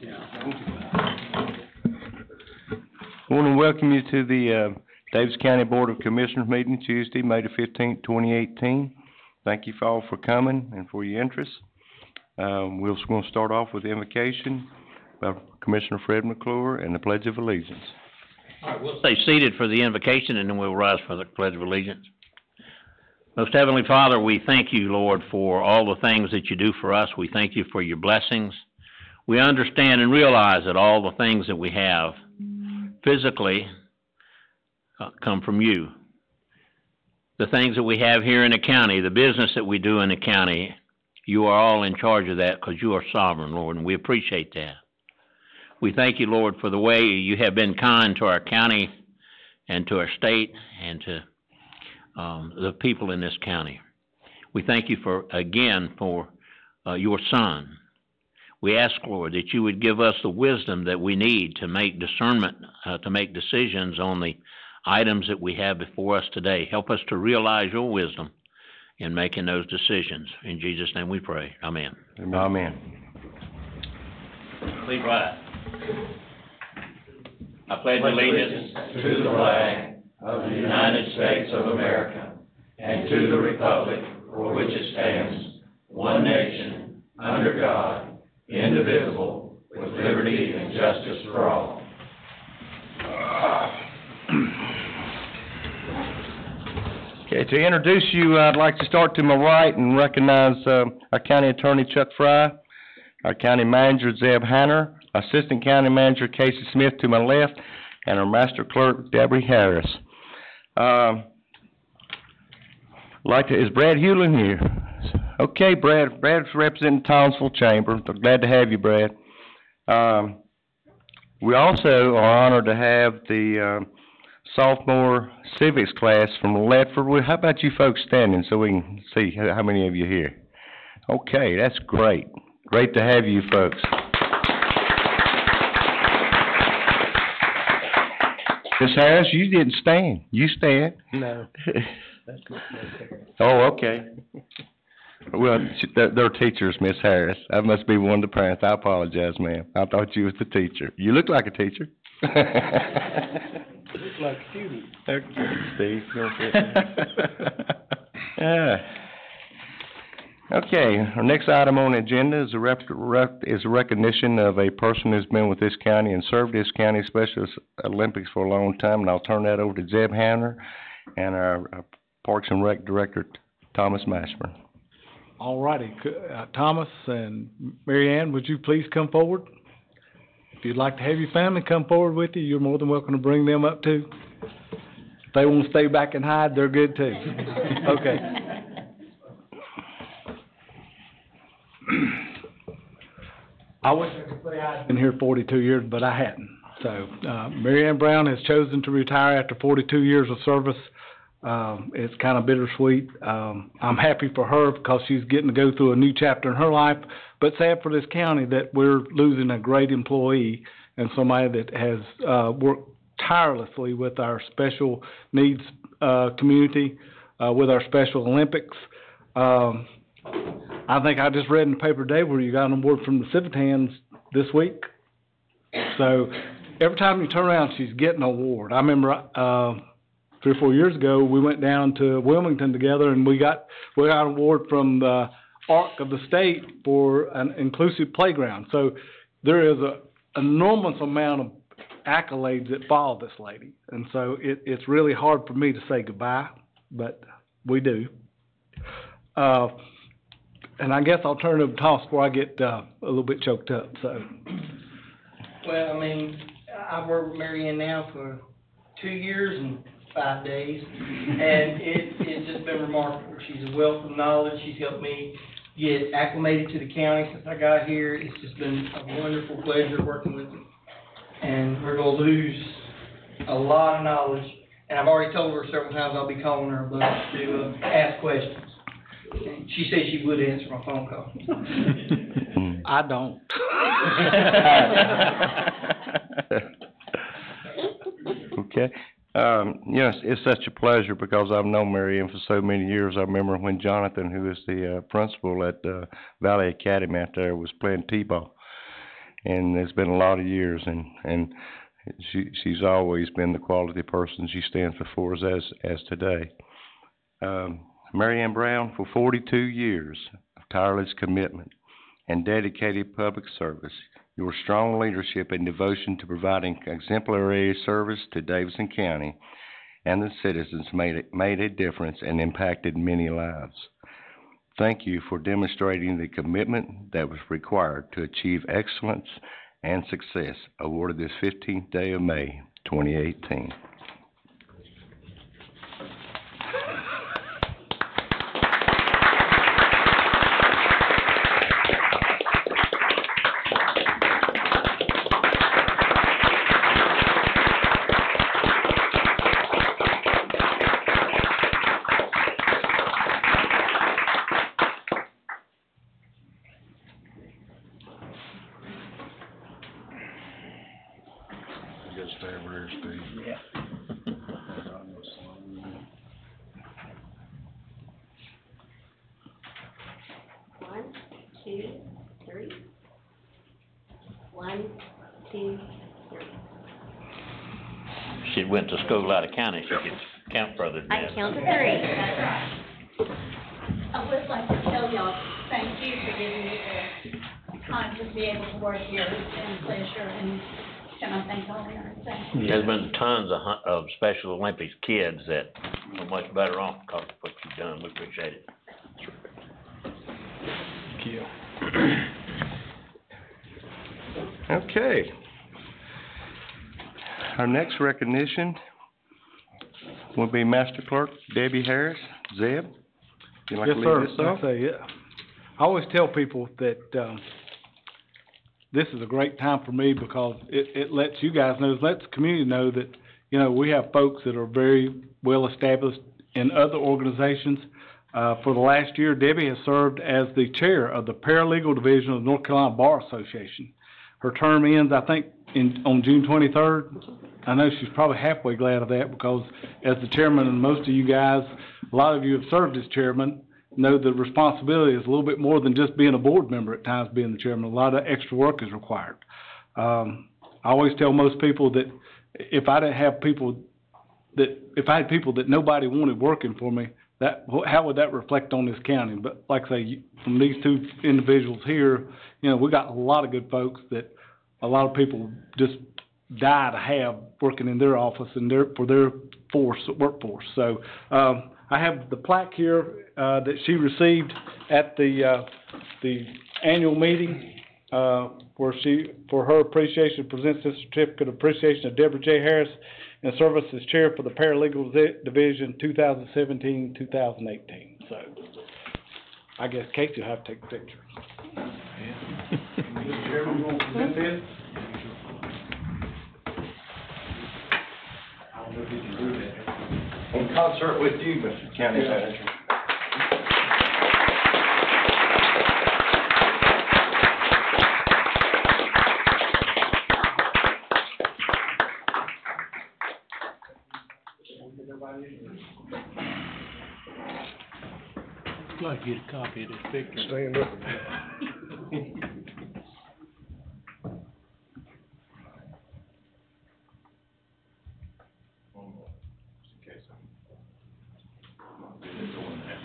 I want to welcome you to the Davis County Board of Commissioners meeting Tuesday, May the 15th, 2018. Thank you all for coming and for your interest. We're going to start off with the invocation by Commissioner Fred McClure and the Pledge of Allegiance. All right, we'll stay seated for the invocation and then we'll rise for the Pledge of Allegiance. Most Heavenly Father, we thank you, Lord, for all the things that you do for us. We thank you for your blessings. We understand and realize that all the things that we have physically come from you. The things that we have here in the county, the business that we do in the county, you are all in charge of that because you are sovereign, Lord, and we appreciate that. We thank you, Lord, for the way you have been kind to our county and to our state and to the people in this county. We thank you for your Son. We ask, Lord, that you would give us the wisdom that we need to make discernment, to make decisions on the items that we have before us today. Help us to realize your wisdom in making those decisions. In Jesus' name we pray. Amen. Amen. Please rise. I pledge allegiance to the flag of the United States of America and to the republic for which it stands, one nation, under God, indivisible, with liberty and justice for all. Okay, to introduce you, I'd like to start to my right and recognize our County Attorney Chuck Fry, our County Manager Zeb Hanner, Assistant County Manager Casey Smith to my left, and our Master Clerk Debbie Harris. Is Brad Hewlin here? Okay, Brad. Brad's representing Townsville Chamber. Glad to have you, Brad. We also are honored to have the sophomore civics class from Ledford. How about you folks standing so we can see how many of you are here? Okay, that's great. Great to have you folks. Miss Harris, you didn't stand. You stand. No. That's not necessary. Oh, okay. Well, they're teachers, Miss Harris. I must be one of the parents. I apologize, ma'am. I thought you was the teacher. You look like a teacher. Look like a student. Okay, Steve. Yeah. Okay, our next item on the agenda is a recognition of a person who's been with this county and served this county Special Olympics for a long time, and I'll turn that over to Zeb Hanner and our Parks and Rec Director, Thomas Mashburn. All righty. Thomas and Mary Ann, would you please come forward? If you'd like to have your family come forward with you, you're more than welcome to bring them up too. If they want to stay back and hide, they're good too. Okay. I wish I could say I'd been here 42 years, but I hadn't. So, Mary Ann Brown has chosen to retire after 42 years of service. It's kind of bittersweet. I'm happy for her because she's getting to go through a new chapter in her life, but sad for this county that we're losing a great employee and somebody that has worked tirelessly with our special needs community, with our Special Olympics. I think I just read in the paper today where you got an award from the Civitans this week. So every time you turn around, she's getting an award. I remember 3 or 4 years ago, we went down to Wilmington together, and we got an award from the ARC of the state for an inclusive playground. So there is an enormous amount of accolades that follow this lady, and so it's really hard for me to say goodbye, but we do. And I guess I'll turn it over to Thomas before I get a little bit choked up. So. Well, I mean, I've worked with Mary Ann now for 2 years and 5 days, and it's just been remarkable. She's a wealth of knowledge. She's helped me get acclimated to the county since I got here. It's just been a wonderful pleasure working with her, and we're going to lose a lot of knowledge. And I've already told her several times I'll be calling her a bunch to ask questions. She said she would answer my phone call. I don't. Okay. Yes, it's such a pleasure because I've known Mary Ann for so many years. I remember when Jonathan, who is the principal at Valley Academy out there, was playing t-ball. and it's been a lot of years, and she's always been the quality person she stands before us as today. Mary Ann Brown, for 42 years of tireless commitment and dedicated public service, your strong leadership and devotion to providing exemplary service to Davidson County and the citizens made a difference and impacted many lives. Thank you for demonstrating the commitment that was required to achieve excellence and success, awarded this 15th day of May, 2018. One, two, three. 1, 2, 3. She went to school out of county, she could count further than I that. count to 3. I would like to tell y'all, thank you for giving me the time to be able to work here. It's been a pleasure, and can I thank all of you? Thank you. There's been tons of Special Olympics kids that are much better off because of what you've done. We appreciate it. Thank you. Okay. Our next recognition will be Master Clerk Debbie Harris. Zeb, you like Yes, to sir. lead this off? Like I say, yeah. I always tell people that, this is a great time for me because it lets you guys know, lets the community know that, you know, we have folks that are very well established in other organizations. For the last year, Debbie has served as the chair of the Paralegal Division of the North Carolina Bar Association. Her term ends, I think, on June 23rd. I know she's probably halfway glad of that because as the chairman, and most of you guys, a lot of you have served as chairman, know the responsibility is a little bit more than just being a board member at times, being the chairman. A lot of extra work is required. I always tell most people that if I had people that nobody wanted working for me, how would that reflect on this county? But like I say, from these two individuals here, you know, we got a lot of good folks that a lot of people just die to have working in their office and for their workforce. So, I have the plaque here, that she received at the annual meeting, where for her appreciation, presents this certificate of appreciation of Deborah J. Harris in service as chair for the Paralegal Division 2017-2018. So, I guess Kate, you'll have to take a picture. Mr. Chairman, you want to present this? I don't know if you can do that. In concert with you, Mr. County Manager. I'd like to get a copy of this picture. Stand up.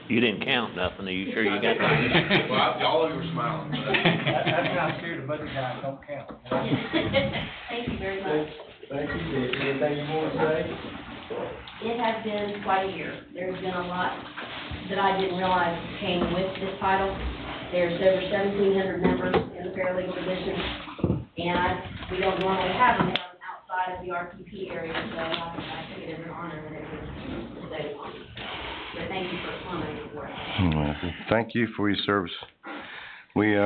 You didn't count nothing, are you sure you got that? All of you were smiling. That's how I'm scared of budget guys don't count. Thank you very much. Thank you, Debbie. Anything you want to say? It has been quite a year. There's been a lot that I didn't realize came with this title. There's over 1,700 members in the paralegal division, and we don't normally have them outside of the RPP area, so I took it as an honor that it was decided on. But thank you for honoring the work. Well, thank you for your service. We,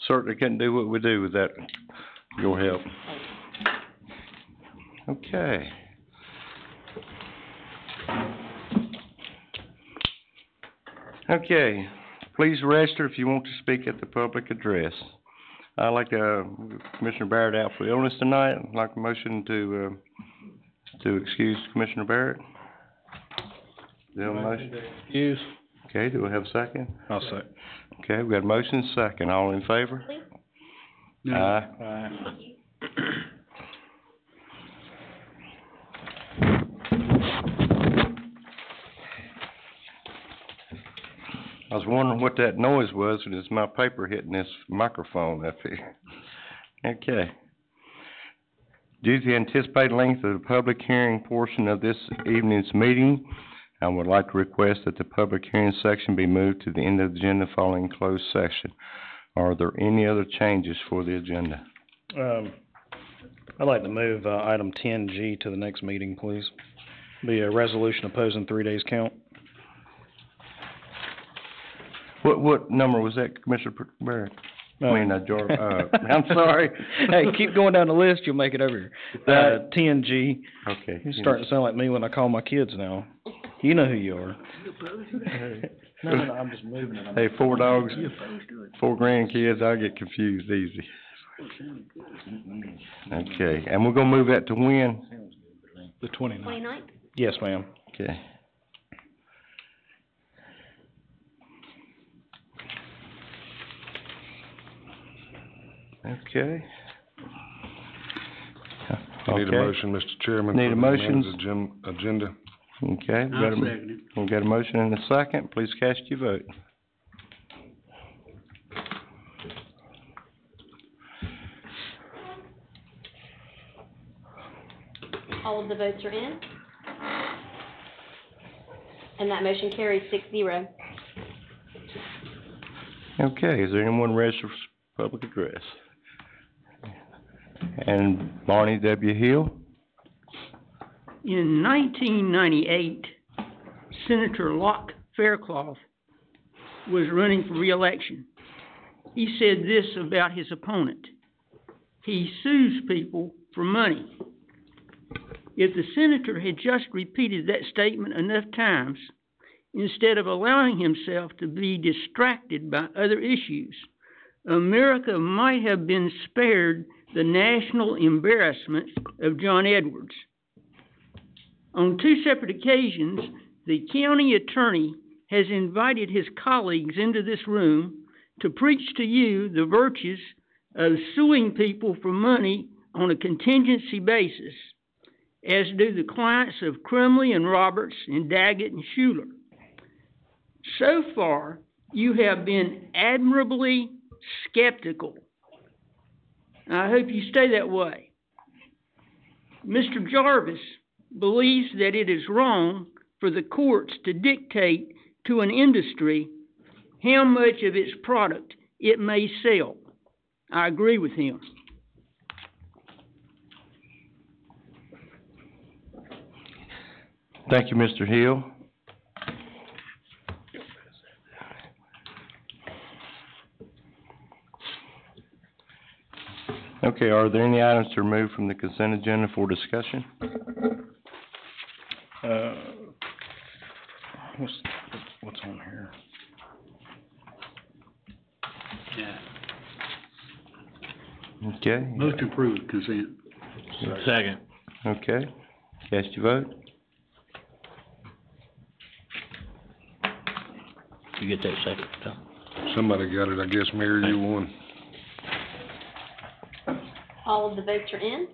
certainly couldn't do what we do without your help. Okay. Okay, please register if you want to speak at the public address. I'd like Commissioner Barrett out for illness tonight. I'd like a motion to excuse Commissioner Barrett. Do you have a motion? Excuse. Okay, do we have a second? I'll say. Okay, we got a motion and a second. All in favor? Aye. I was wondering what that noise was, and it's my paper hitting this microphone up here. Okay. Due to the anticipated length of the public hearing portion of this evening's meeting, I would like to request that the public hearing section be moved to the end of the agenda following closed session. Are there any other changes for the agenda? I'd like to move, item 10G to the next meeting, please. Be a resolution opposing 3 days count. What number was that, Commissioner Barrett? I'm sorry. Hey, keep going down the list, you'll make it over here. 10G. Okay. You're starting to sound like me when I call my kids now. You know who you are. No, I'm just moving it. Hey, 4 dogs, 4 grandkids, I get confused easy. Okay, and we're gonna move that to when? The 29th. 29th? Yes, ma'am. Okay. Okay. Need a motion, Mr. Chairman. Need a motion. For the amended agenda. Okay, we got a motion and a second. Please cast your vote. All of the votes are in. And that motion carries 6-0. Okay, is there anyone registered for public address? And Barney W. Hill? In 1998, Senator Locke Faircloth was running for re-election. He said this about his opponent: he sues people for money. If the senator had just repeated that statement enough times, instead of allowing himself to be distracted by other issues, America might have been spared the national embarrassment of John Edwards. On 2 separate occasions, the county attorney has invited his colleagues into this room to preach to you the virtues of suing people for money on a contingency basis, as do the clients of Crumley and Roberts and Daggett and Schuler. So far, you have been admirably skeptical. I hope you stay that way. Mr. Jarvis believes that it is wrong for the courts to dictate to an industry how much of its product it may sell. I agree with him. Thank you, Mr. Hill. Okay, are there any items to remove from the consent agenda for discussion? What's on here? Okay. Move to approve consent. Second. Okay, cast your vote. You get that second, Tom? Somebody got it, I guess, Mary, you won. All of the votes are in.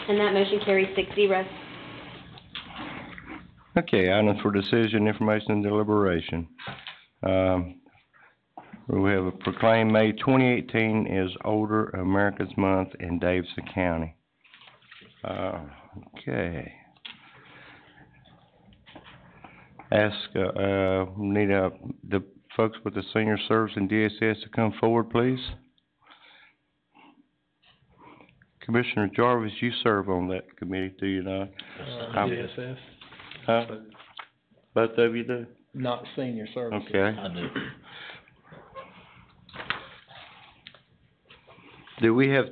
And that motion carries 6-0. Okay, items for decision, information, and deliberation. We have a proclaim May 2018 as Older Americans Month in Davidson County. Okay. Need the folks with the senior service and DSS to come forward, please. Commissioner Jarvis, you serve on that committee, do you not? DSS? Huh? Both of you do? Not senior services. Okay. I do. Do we have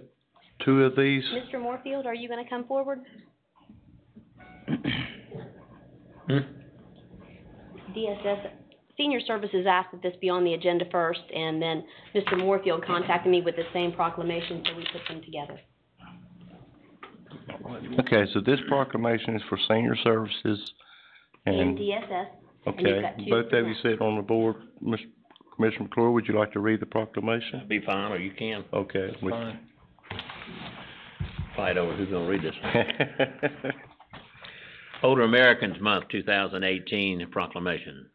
2 of these? Mr. Moorfield, are you gonna come forward? DSS, Senior Services asked that this be on the agenda first, and then Mr. Moorfield contacted me with the same proclamation, so we put them together. Okay, so this proclamation is for senior services And and, DSS. And you've okay, got 2 both for of you that. sit on the board, Mr. Commissioner McClure, would you like to read the proclamation? Be fine, or you can Okay. we- fight over who's gonna read this one. Older Americans Month 2018 proclamation.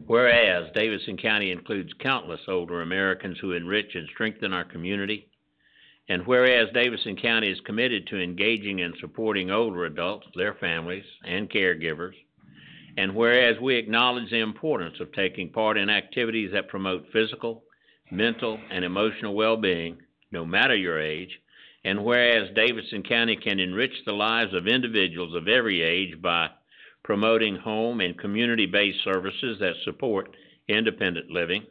Whereas Davidson County includes countless older Americans who enrich and strengthen our community, and whereas Davidson County is committed to engaging and supporting older adults, their families, and caregivers, and whereas we acknowledge the importance of taking part in activities that promote physical, mental, and emotional well-being, no matter your age, and whereas Davidson County can enrich the lives of individuals of every age by promoting home and community-based services that support independent living,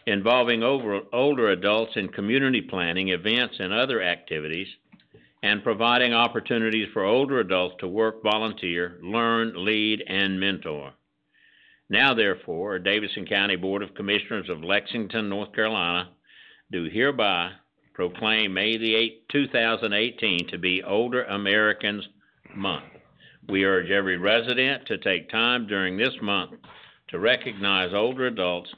involving older adults in community planning, events, and other activities, and providing opportunities for older adults to work, volunteer, learn, lead, and mentor. Now, therefore, Davidson County Board of Commissioners of Lexington, North Carolina, do hereby proclaim May the 8th, 2018 to be Older Americans Month. We urge every resident to take time during this month to recognize older adults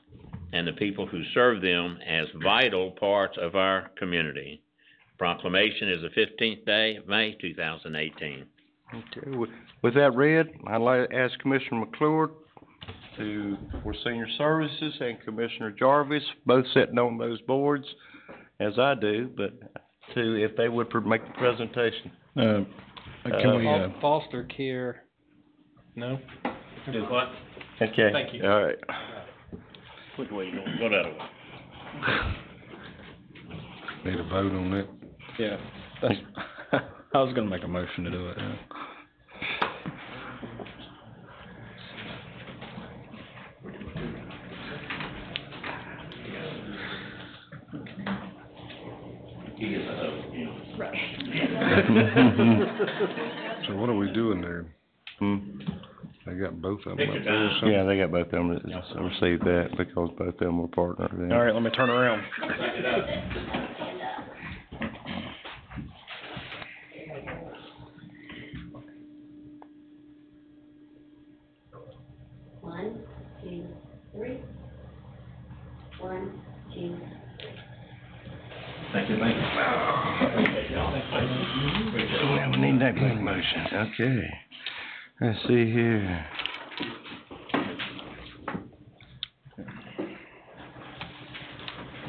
and the people who serve them as vital parts of our community. Proclamation is the 15th day of May, 2018. Okay, with that read, I'd like to ask Commissioner McClure for Senior Services and Commissioner Jarvis, both sitting on those boards, as I do, but if they would make the presentation. Can we, Foster care, no? Do what? Okay. Thank you. All right. Which way you going? Go that way. Need a vote on that? yeah, that's, I was gonna make a motion to do it. So what are we doing there? They got both of them up there or something? Yeah, they got both of them that just received that because both of them were partnered. All right, let me turn around. One, two, three. One, two, Thank you. Yeah, we need that big motion, okay. Let's see here.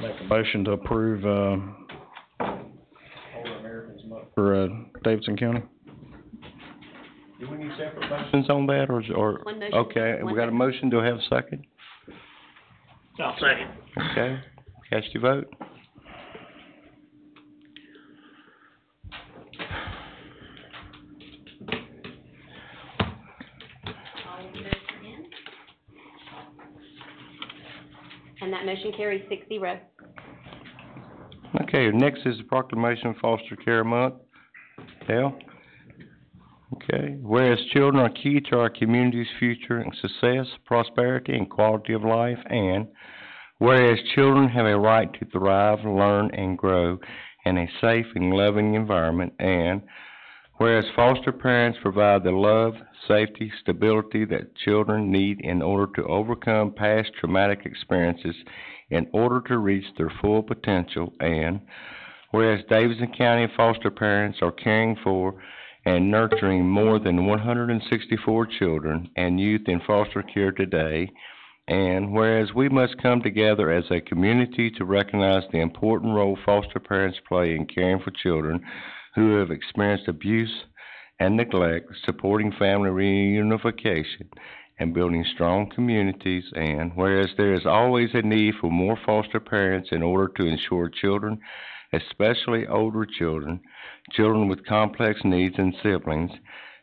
Make a motion to approve, for, Davidson County. Do we need separate motions on that, or? One motion. Okay, we got a motion, do I have a second? I'll second. Okay, cast your vote. and that motion carries 6-0. Okay, next is the proclamation of Foster Care Month. Dale? Okay, whereas children are key to our community's future and success, prosperity, and quality of life, and whereas children have a right to thrive, learn, and grow in a safe and loving environment, and whereas foster parents provide the love, safety, stability that children need in order to overcome past traumatic experiences in order to reach their full potential, and whereas Davidson County foster parents are caring for and nurturing more than 164 children and youth in foster care today, and whereas we must come together as a community to recognize the important role foster parents play in caring for children who have experienced abuse and neglect, supporting family reunification, and building strong communities, and whereas there is always a need for more foster parents in order to ensure children, especially older children, children with complex needs and siblings,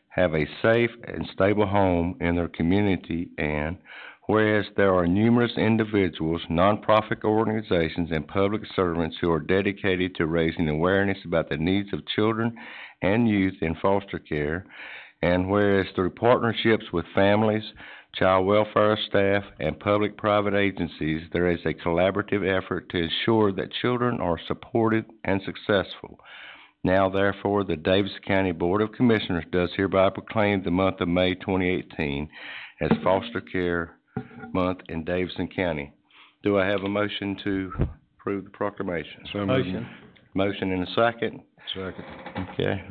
have a safe and stable home in their community, and whereas there are numerous individuals, nonprofit organizations, and public servants who are dedicated to raising awareness about the needs of children and youth in foster care, and whereas through partnerships with families, child welfare staff, and public-private agencies, there is a collaborative effort to ensure that children are supported and successful. Now, therefore, the Davidson County Board of Commissioners does hereby proclaim the month of May 2018 as Foster Care Month in Davidson County. Do I have a motion to approve the proclamation? So moved. Motion and a second. Second. Okay,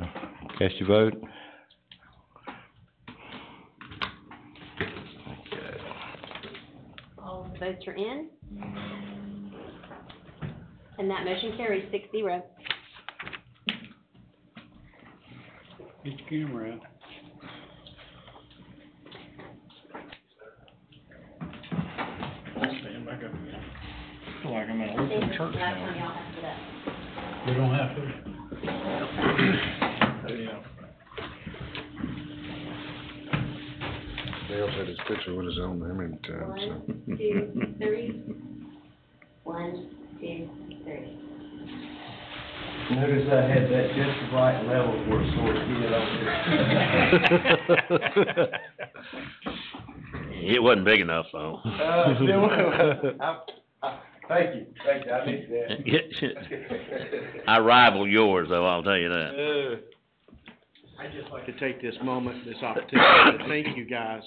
cast your vote. All the votes are in. And that motion carries 6-0. Get your camera out. Stand back up again. I feel like I'm in a Last Lutheran church time now. y'all have to sit up. We don't have to. Yeah. Dale had his picture with his own name in time, so. 1, 2, 3. 1, 2, 3. Notice I had that just the right level for a sore kid over there. It wasn't big enough, though. Thank you, I need that. I rival yours, though, I'll tell you that. I'd just like to take this moment, this opportunity to thank you guys,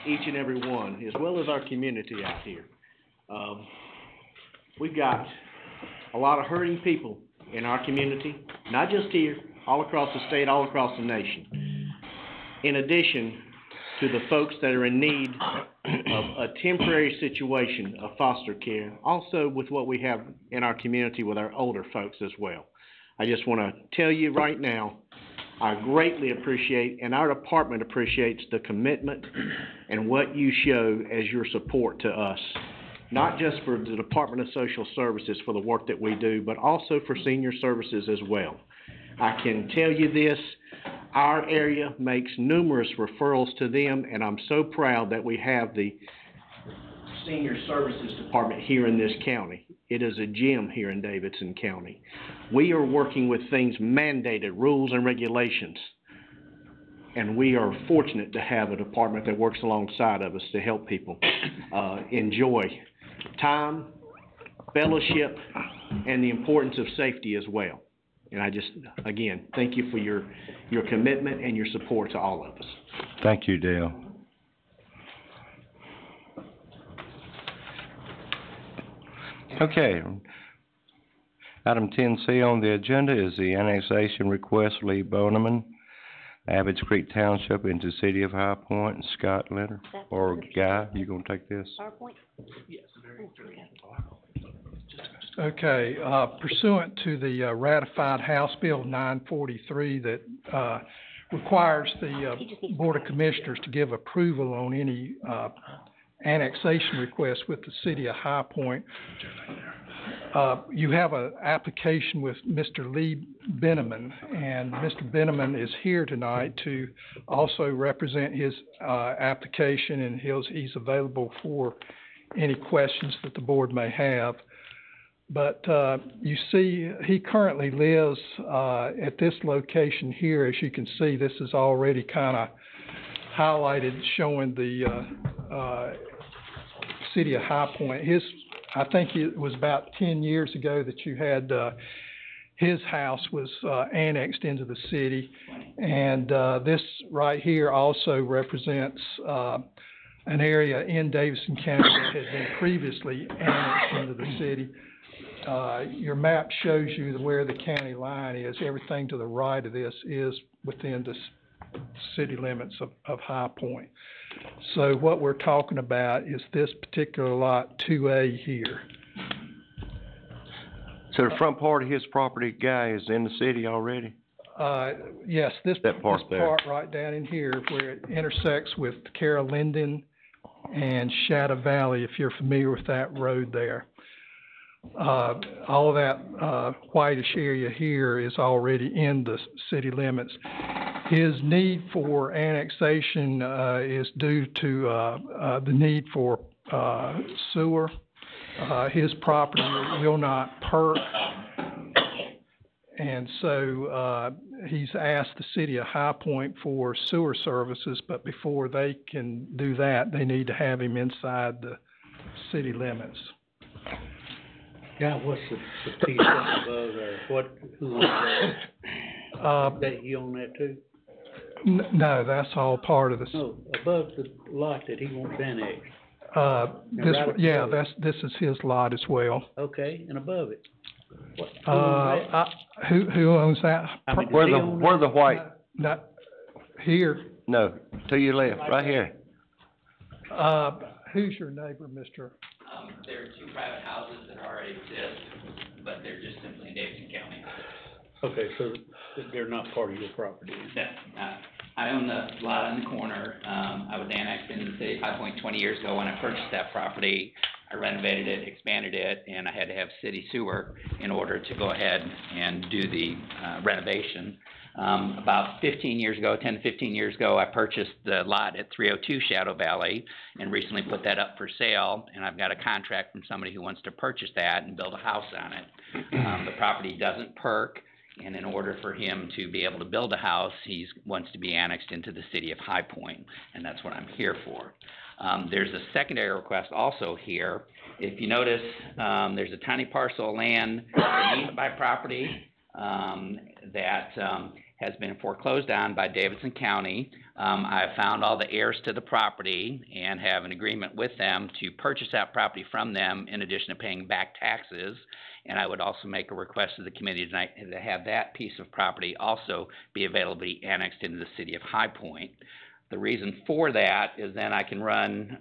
each and every one, as well as our community out here. We've got a lot of hurting people in our community, not just here, all across the state, all across the nation. In addition to the folks that are in need of a temporary situation of foster care, also with what we have in our community with our older folks as well. I just want to tell you right now, I greatly appreciate, and our department appreciates the commitment and what you show as your support to us, not just for the Department of Social Services for the work that we do, but also for senior services as well. I can tell you this, our area makes numerous referrals to them, and I'm so proud that we have the Senior Services Department here in this county. It is a gem here in Davidson County. We are working with things mandated, rules and regulations, and we are fortunate to have a department that works alongside of us to help people enjoy time, fellowship, and the importance of safety as well. And I just, again, thank you for your commitment and your support to all of us. Thank you, Dale. Okay. Item 10C on the agenda is the annexation request, Lee Boneman, Abbott's Creek Township into City of High Point. Scott Leonard, or Guy, you gonna take this? PowerPoint? Okay, pursuant to the ratified House Bill 943 that requires the Board of Commissioners to give approval on any annexation request with the City of High Point, you have an application with Mr. Lee Benneman, and Mr. Benneman is here tonight to also represent his application, and he's available for any questions that the board may have. But you see, he currently lives at this location here. As you can see, this is already kind of highlighted, showing the City of High Point. I think it was about 10 years ago that you had his house was annexed into the city, and this right here also represents an area in Davidson County that had been previously annexed into the city. Your map shows you where the county line is. Everything to the right of this is within the city limits of High Point. So what we're talking about is this particular lot 2A here. So the front part of his property, Guy, is in the city already? Yes, this part right down in here where it intersects with Carroll Linden and Shadow Valley, if you're familiar with that road there. All of that whitish area here is already in the city limits. His need for annexation is due to the need for sewer. His property will not perk, and so he's asked the City of High Point for sewer services, but before they can do that, they need to have him inside the city limits. Yeah, what's the piece up above there? Who owns that? That you own that too? No, that's all part of the... No, above the lot that he wants annexed. This, right yeah, above this is his lot as well. Okay, and above it? Who owns that? Who owns that? I mean, does Where he the, own where that? the white, Not, here, no, to your left, right here. who's your neighbor, Mr.? There are two private houses that already exist, but they're just simply in Davidson County. Okay, so they're not part of your property? No, I own the lot on the corner. I was annexed into the city of High Point 20 years ago when I purchased that property. I renovated it, expanded it, and I had to have city sewer in order to go ahead and do the renovation. About 15 years ago, 10 to 15 years ago, I purchased the lot at 302 Shadow Valley and recently put that up for sale, and I've got a contract from somebody who wants to purchase that and build a house on it. The property doesn't perk, and in order for him to be able to build a house, he wants to be annexed into the city of High Point, and that's what I'm here for. There's a secondary request also here. If you notice, there's a tiny parcel of land beneath my property that has been foreclosed on by Davidson County. I have found all the heirs to the property and have an agreement with them to purchase that property from them in addition to paying back taxes. And I would also make a request to the committee tonight to have that piece of property also be available to be annexed into the city of High Point. The reason for that is then I can run,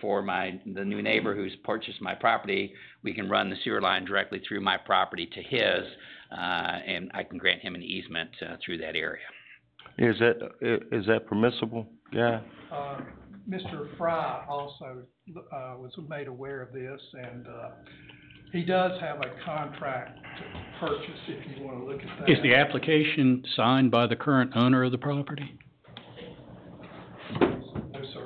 for the new neighbor who's purchased my property, we can run the sewer line directly through my property to his, and I can grant him an easement through that area. Is that permissible? Yeah. Mr. Fry also, was made aware of this, and, he does have a contract to purchase, if you wanna look at that. Is the application signed by the current owner of the property? No, sir.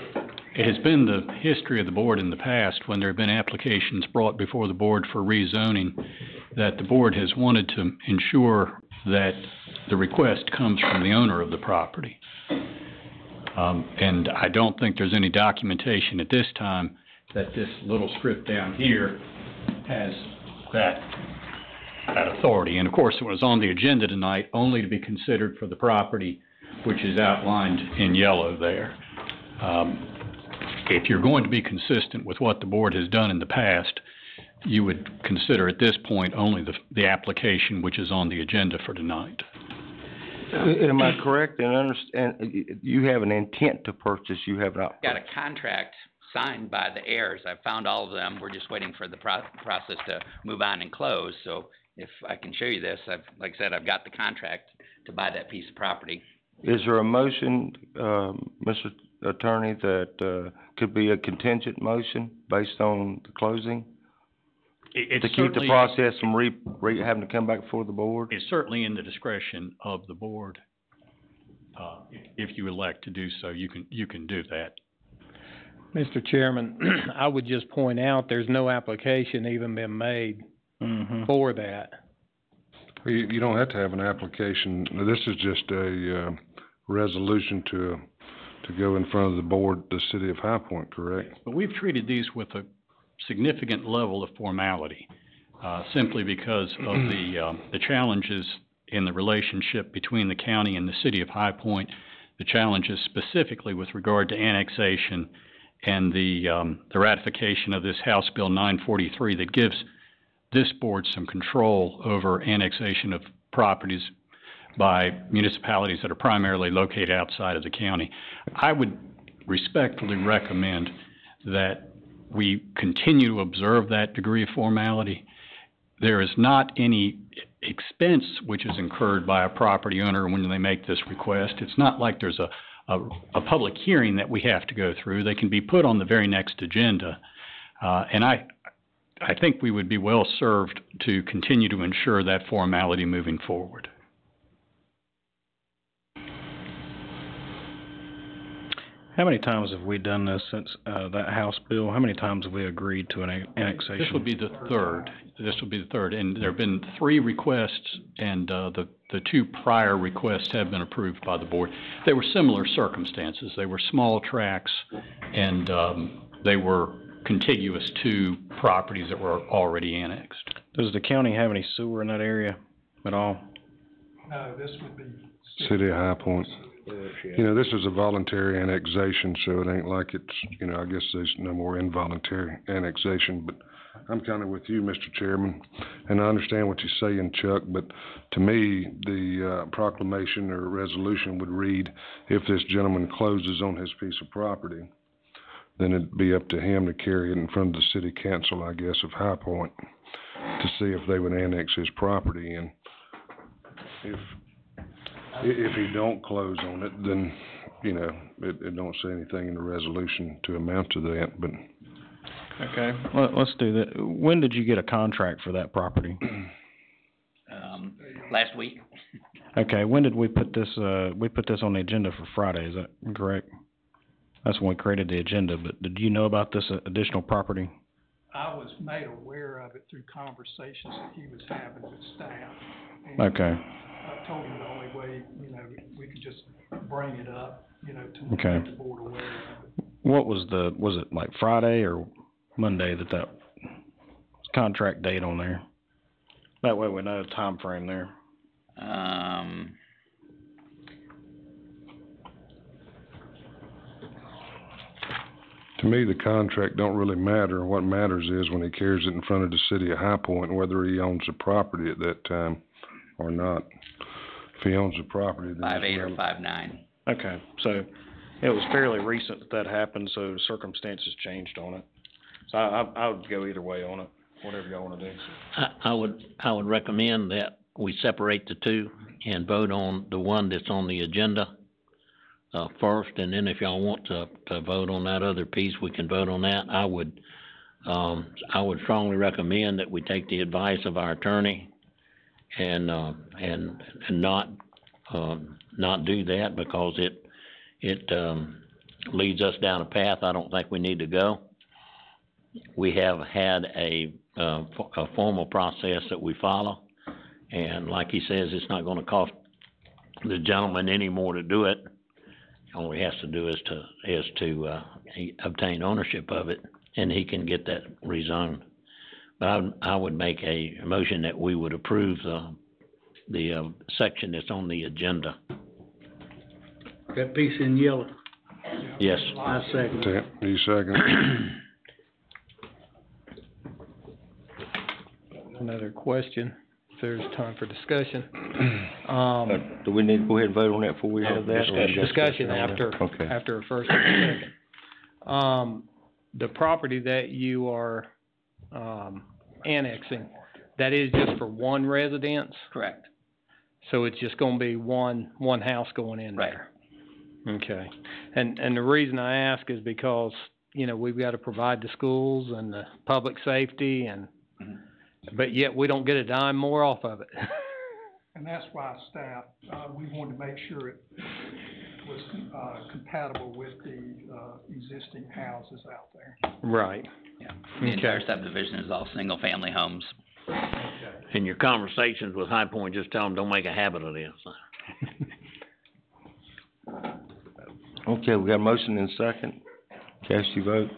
It has been the history of the board in the past, when there have been applications brought before the board for rezoning, that the board has wanted to ensure that the request comes from the owner of the property. And I don't think there's any documentation at this time that this little strip down here has that authority. And of course, it was on the agenda tonight only to be considered for the property which is outlined in yellow there. If you're going to be consistent with what the board has done in the past, you would consider at this point only the application which is on the agenda for tonight. Am I correct in understand, you have an intent to purchase, you have not? Got a contract signed by the heirs. I've found all of them. We're just waiting for the process to move on and close. So if I can show you this, like I said, I've got the contract to buy that piece of property. Is there a motion, Mr. Attorney, that could be a contingent motion based on the closing? To keep the process from having to come back before the board? It's certainly in the discretion of the board. If you elect to do so, you can do that. Mr. Chairman, I would just point out there's no application even been made for that. You don't have to have an application. This is just a resolution to go in front of the board, the city of High Point, correct? But we've treated these with a significant level of formality, simply because of the challenges in the relationship between the county and the city of High Point, the challenges specifically with regard to annexation and the ratification of this House Bill 943 that gives this board some control over annexation of properties by municipalities that are primarily located outside of the county. I would respectfully recommend that we continue to observe that degree of formality. There is not any expense which is incurred by a property owner when they make this request. It's not like there's a public hearing that we have to go through. They can be put on the very next agenda. And I think we would be well served to continue to ensure that formality moving forward. How many times have we done this since that House bill? How many times have we agreed to an annexation? This will be the third. And there have been 3 requests, and the 2 prior requests have been approved by the board. They were similar circumstances. They were small tracts, and they were contiguous to properties that were already annexed. Does the county have any sewer in that area at all? No, this would be. City of High Point. You know, this is a voluntary annexation, so it ain't like it's, you know, I guess there's no more involuntary annexation, but I'm kinda with you, Mr. Chairman, and I understand what you're saying, Chuck, but to me, the, proclamation or resolution would read, if this gentleman closes on his piece of property, then it'd be up to him to carry it in front of the city council, I guess, of High Point, to see if they would annex his property, and if he don't close on it, then, you know, it don't say anything in the resolution to amount to that, but. Okay, let's do that. When did you get a contract for that property? Last week. Okay, when did we put this on the agenda for Friday, is that correct? That's when we created the agenda, but did you know about this additional property? I was made aware of it through conversations that he was having with staff. And Okay. I told him the only way, you know, we could just bring it up, you know, to Okay. make the board aware of it. What was it like Friday or Monday that contract date on there? That way we know the time frame there. To me, the contract don't really matter. What matters is when he carries it in front of the city of High Point, whether he owns the property at that time or not. If he owns the property, then. 5/8 or 5/9. Okay, so it was fairly recent that happened, so circumstances changed on it. So I would go either way on it, whatever y'all wanna do. I would recommend that we separate the two and vote on the one that's on the agenda, first, and then if y'all want to vote on that other piece, we can vote on that. I would strongly recommend that we take the advice of our attorney and not do that, because it leads us down a path I don't think we need to go. We have had a formal process that we follow, and like he says, it's not gonna cost the gentleman any more to do it. All he has to do is to obtain ownership of it, and he can get that rezoned. But I would make a motion that we would approve the section that's on the agenda. That piece in yellow. Yes. I second. Yeah, you second. Another question, if there's time for discussion. Do we need to go ahead and vote on that before we have that? or Discussion on that? after, Okay. after a first and second. The property that you are, annexing, that is just for one residence? Correct. So it's just gonna be one house going in there? Okay. And the reason I ask is because, you know, we've gotta provide the schools and the public safety and, but yet we don't get a dime more off of it. And that's why staff, we wanted to make sure it was, compatible with the, existing houses out there. Right. Yeah. The entire subdivision is all single-family homes. In your conversations with High Point, just tell them, don't make a habit of this. Okay, we got a motion and a second. Cast your vote.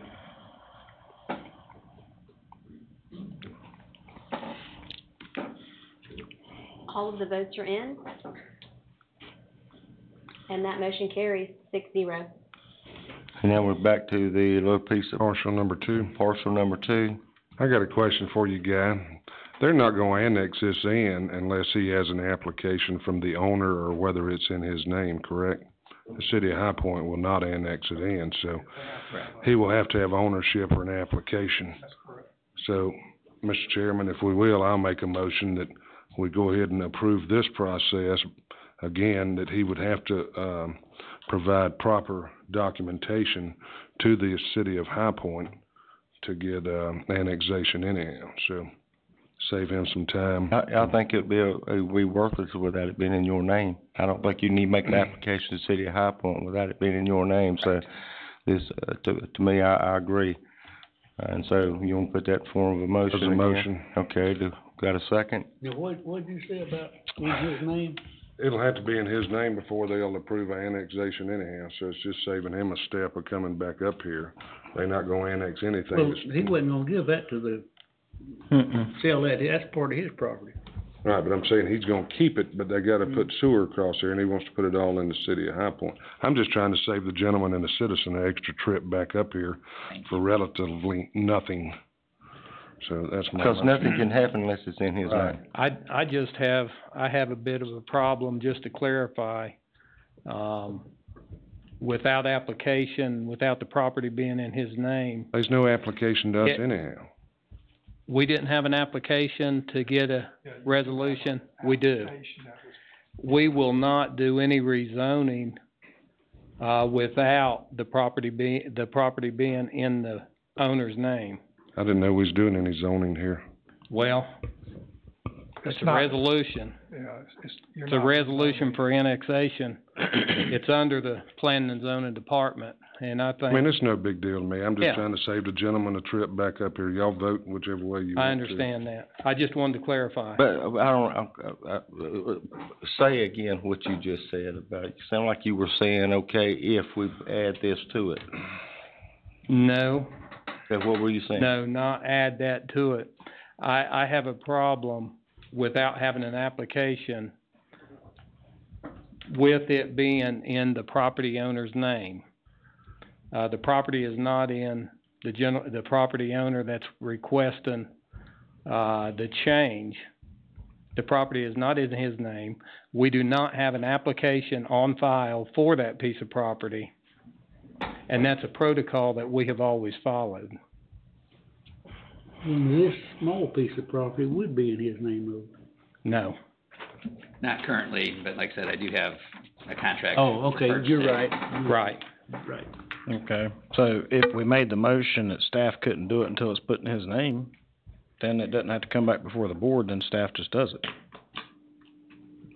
All of the votes are in. And that motion carries 6-0. And now we're back to the little piece of Parcel number 2. parcel number 2. I got a question for you, Guy. They're not gonna annex this in unless he has an application from the owner or whether it's in his name, correct? The city of High Point will not annex it in, so he will have to have ownership or an application. That's correct. So, Mr. Chairman, if we will, I'll make a motion that we go ahead and approve this process. Again, that he would have to, provide proper documentation to the city of High Point to get, annexation anyhow, so save him some time. I think it'd be worthless without it being in your name. I don't think you need to make an application to the city of High Point without it being in your name, so this, to me, I agree. And so you want to put that in form of a motion As a again? motion. Okay, got a second? Now, what did you say about, his name? It'll have to be in his name before they'll approve annexation anyhow, so it's just saving him a step of coming back up here. They're not gonna annex anything. Well, he wasn't gonna give that to the, sell that, that's part of his property. Right, but I'm saying he's gonna keep it, but they gotta put sewer across there, and he wants to put it all in the city of High Point. I'm just trying to save the gentleman and the citizen an extra trip back up here for relatively nothing. So that's my. Because nothing can happen unless it's in his Right. name. I have a bit of a problem, just to clarify. Without application, without the property being in his name, There's no application to us anyhow. we didn't have an application to get a resolution. We do. We will not do any rezoning, without the property being in the owner's name. I didn't know we was doing any zoning here. Well, it's a resolution. Yeah, you're It's a not- resolution for annexation. It's under the planning and zoning department, and I I think. mean, it's no big deal to me. I'm just Yeah. trying to save the gentleman a trip back up here. Y'all vote whichever way you want to. I understand that. I just wanted to clarify. But say again what you just said about it. You sound like you were saying, okay, if we add this to it. No. What were you saying? No, not add that to it. I have a problem without having an application with it being in the property owner's name. The property is not in the property owner that's requesting, the change. The property is not in his name. We do not have an application on file for that piece of property. And that's a protocol that we have always followed. This small piece of property would be in his name, though. No. Not currently, but like I said, I do have a contract. Oh, okay, to purchase you're it. right. Right. Right. Okay, so if we made the motion that staff couldn't do it until it's put in his name, then it doesn't have to come back before the board, then staff just does it.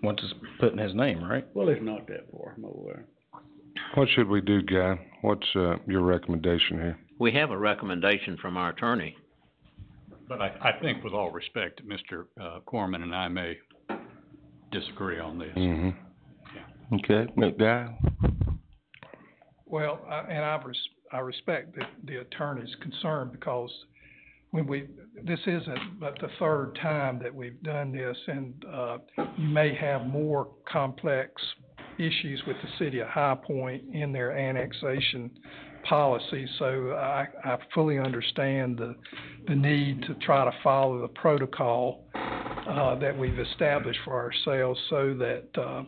Once it's put in his name, right? Well, it's not that far, I'm aware. What should we do, Guy? What's, your recommendation here? We have a recommendation from our attorney. But I think with all respect, Mr. Corman and I may disagree on this. Mm-hmm. Okay, Guy? Well, I respect the attorney's concern, because this isn't but the third time that we've done this, and, you may have more complex issues with the city of High Point in their annexation policy, so I fully understand the need to try to follow the protocol, that we've established for ourselves, so that,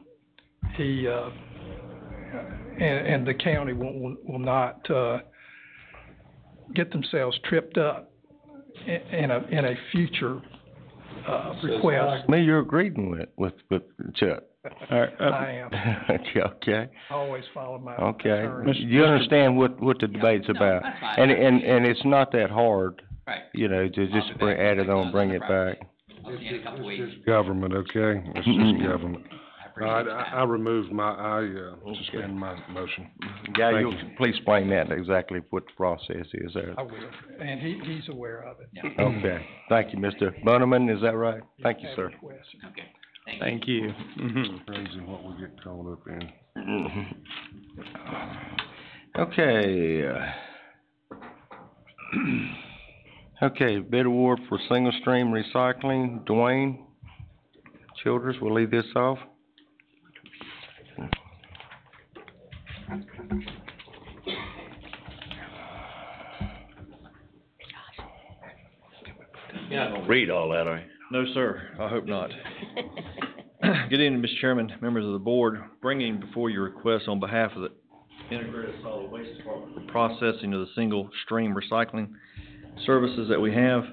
he, and the county will not, get themselves tripped up in a future, request. Me, you're agreeing with Chuck. I am. Okay. I always follow my Okay. attorney. You understand what the debate's about? that's fine. And it's not that hard, Right. you know, to just I'll be back add it on, next bring month, it probably. back. I'll see you in a couple weeks. Government, okay? It's Mm-mm. just government. I appreciate your time. I removed suspend my motion. Guy, Thank you'll you. please explain that, exactly what the process is there. I will, and he's aware of it. Yeah. Okay. Thank you, Mr. Bunneman, is that right? Thank you, sir. Okay. Thank you. Crazy what we get caught up in. Okay. Okay, bid award for single stream recycling, Dwayne Childers, we'll leave this off. You're not gonna read all that, are you? No, sir, I hope not. Good evening, Mr. Chairman, members of the board. Bringing before you request on behalf of the Integrated Solid Waste Department for processing of the single stream recycling services that we have.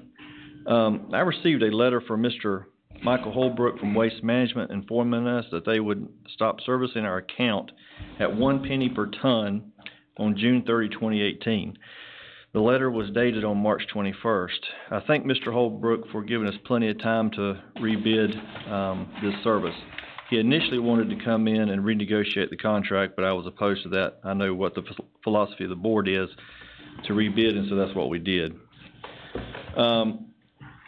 I received a letter from Mr. Michael Holbrook from Waste Management informing us that they would stop servicing our account at 1 penny per ton on June 30, 2018. The letter was dated on March 21st. I thank Mr. Holbrook for giving us plenty of time to rebid this service. He initially wanted to come in and renegotiate the contract, but I was opposed to that. I know what the philosophy of the board is to rebid, and so that's what we did.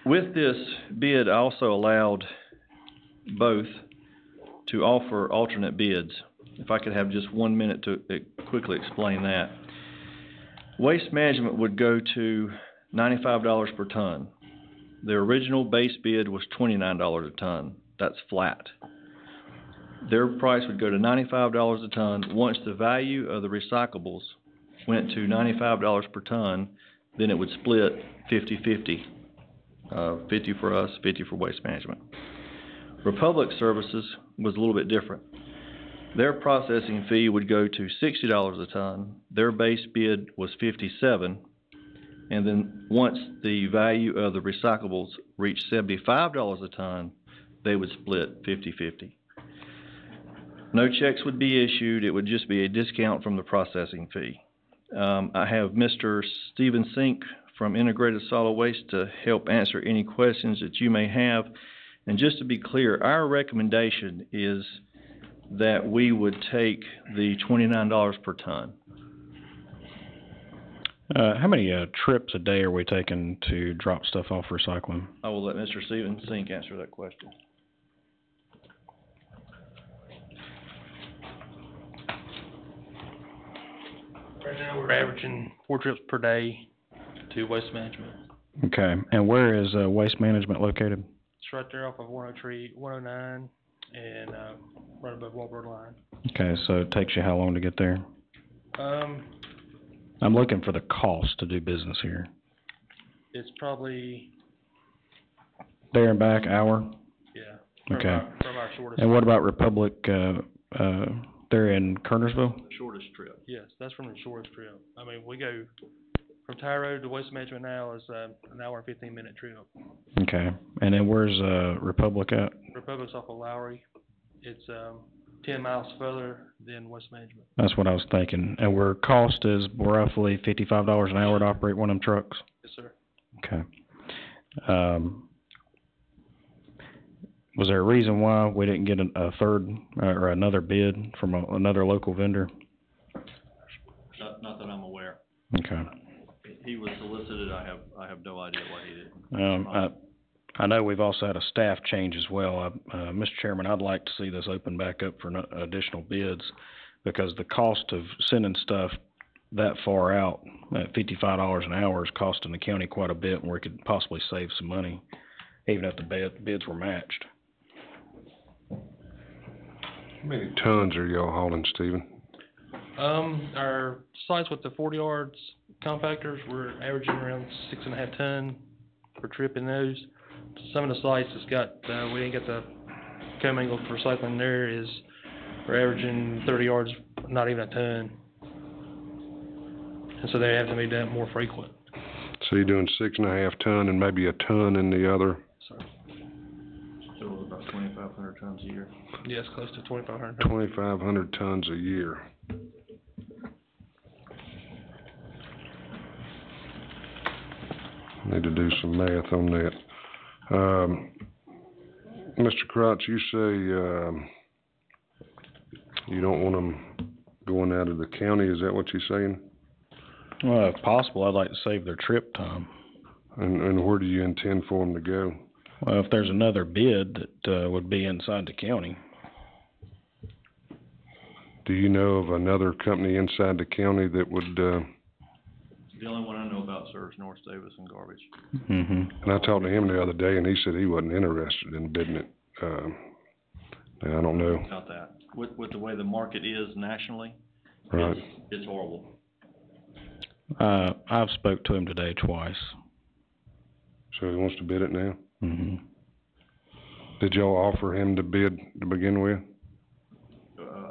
With this bid, I also allowed both to offer alternate bids. If I could have just 1 minute to quickly explain that. Waste Management would go to $95 per ton. Their original base bid was $29 a ton. That's flat. Their price would go to $95 a ton. Once the value of the recyclables went to $95 per ton, then it would split 50-50. 50 for us, 50 for Waste Management. Republic Services was a little bit different. Their processing fee would go to $60 a ton. Their base bid was $57, and then once the value of the recyclables reached $75 a ton, they would split 50-50. No checks would be issued. It would just be a discount from the processing fee. I have Mr. Stephen Sink from Integrated Solid Waste to help answer any questions that you may have. And just to be clear, our recommendation is that we would take the $29 per ton. How many, trips a day are we taking to drop stuff off recycling? I will let Mr. Stephen Sink answer that question. Right now, we're averaging 4 trips per day to Waste Management. Okay, and where is, Waste Management located? It's right there off of 109 and, right above Walbert Line. Okay, so it takes you how long to get there? I'm looking for the cost to do business here. It's probably, There and back, hour? yeah. Okay. From our shortest. And what about Republic, they're in Kernersville? The shortest trip. Yes, that's from the shortest trip. I mean, we go from Tire Road to Waste Management now is, an hour and 15-minute trip. Okay, and then where's, Republic at? Republic's off of Lowry. It's, 10 miles further than Waste Management. That's what I was thinking. And where cost is roughly $55 an hour to operate one of them trucks? Yes, sir. Okay. Was there a reason why we didn't get a third or another bid from another local vendor? Not that I'm aware. Okay. He was solicited. I have no idea why he didn't. I know we've also had a staff change as well. Mr. Chairman, I'd like to see this open back up for additional bids, because the cost of sending stuff that far out at $55 an hour is costing the county quite a bit, and we could possibly save some money, even if the bids were matched. How many tons are y'all hauling, Stephen? Our sites with the 40 yards compactors, we're averaging around 6.5 ton per trip in those. Some of the sites that's got, we ain't got the commingled recycling there is, we're averaging 30 yards, not even a ton. And so they have to be done more frequent. So you're doing 6.5 ton and maybe a ton in the other? So about 2,500 tons a year. yes, close to 2,500. 2,500 tons a year. Need to do some math on that. Mr. Crotch, you say, you don't want them going out of the county, is that what you're saying? Well, if possible, I'd like to save their trip time. And where do you intend for them to go? Well, if there's another bid that, would be inside the county. Do you know of another company inside the county that would, The only one I know about serves North Davis and Garbage. Mm-hmm. And I talked to him the other day, and he said he wasn't interested in bidding it. Now, I don't know. About that. With the way the market is nationally, Right. it's horrible. I've spoke to him today twice. So he wants to bid it now? Mm-hmm. Did y'all offer him to bid to begin with?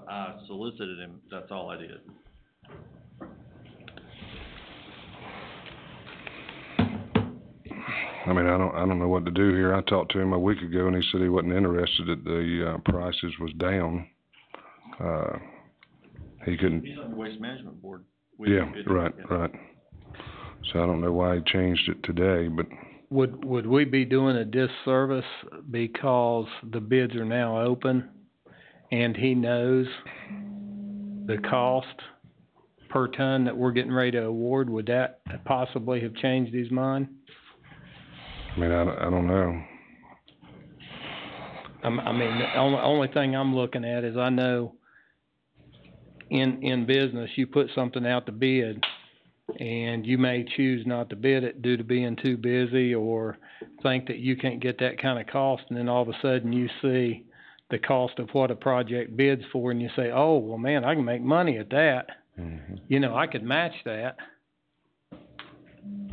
I solicited him, that's all I did. I mean, I don't know what to do here. I talked to him a week ago, and he said he wasn't interested, that the prices was down. He couldn't. He's on the Waste Management Board. Yeah, right. So I don't know why he changed it today, but. Would we be doing a disservice because the bids are now open and he knows the cost per ton that we're getting ready to award? Would that possibly have changed his mind? I mean, I don't know. I mean, the only thing I'm looking at is I know in business, you put something out to bid, and you may choose not to bid it due to being too busy or think that you can't get that kind of cost, and then all of a sudden you see the cost of what a project bids for, and you say, oh, well, man, I can make money at that. You know, I could match that.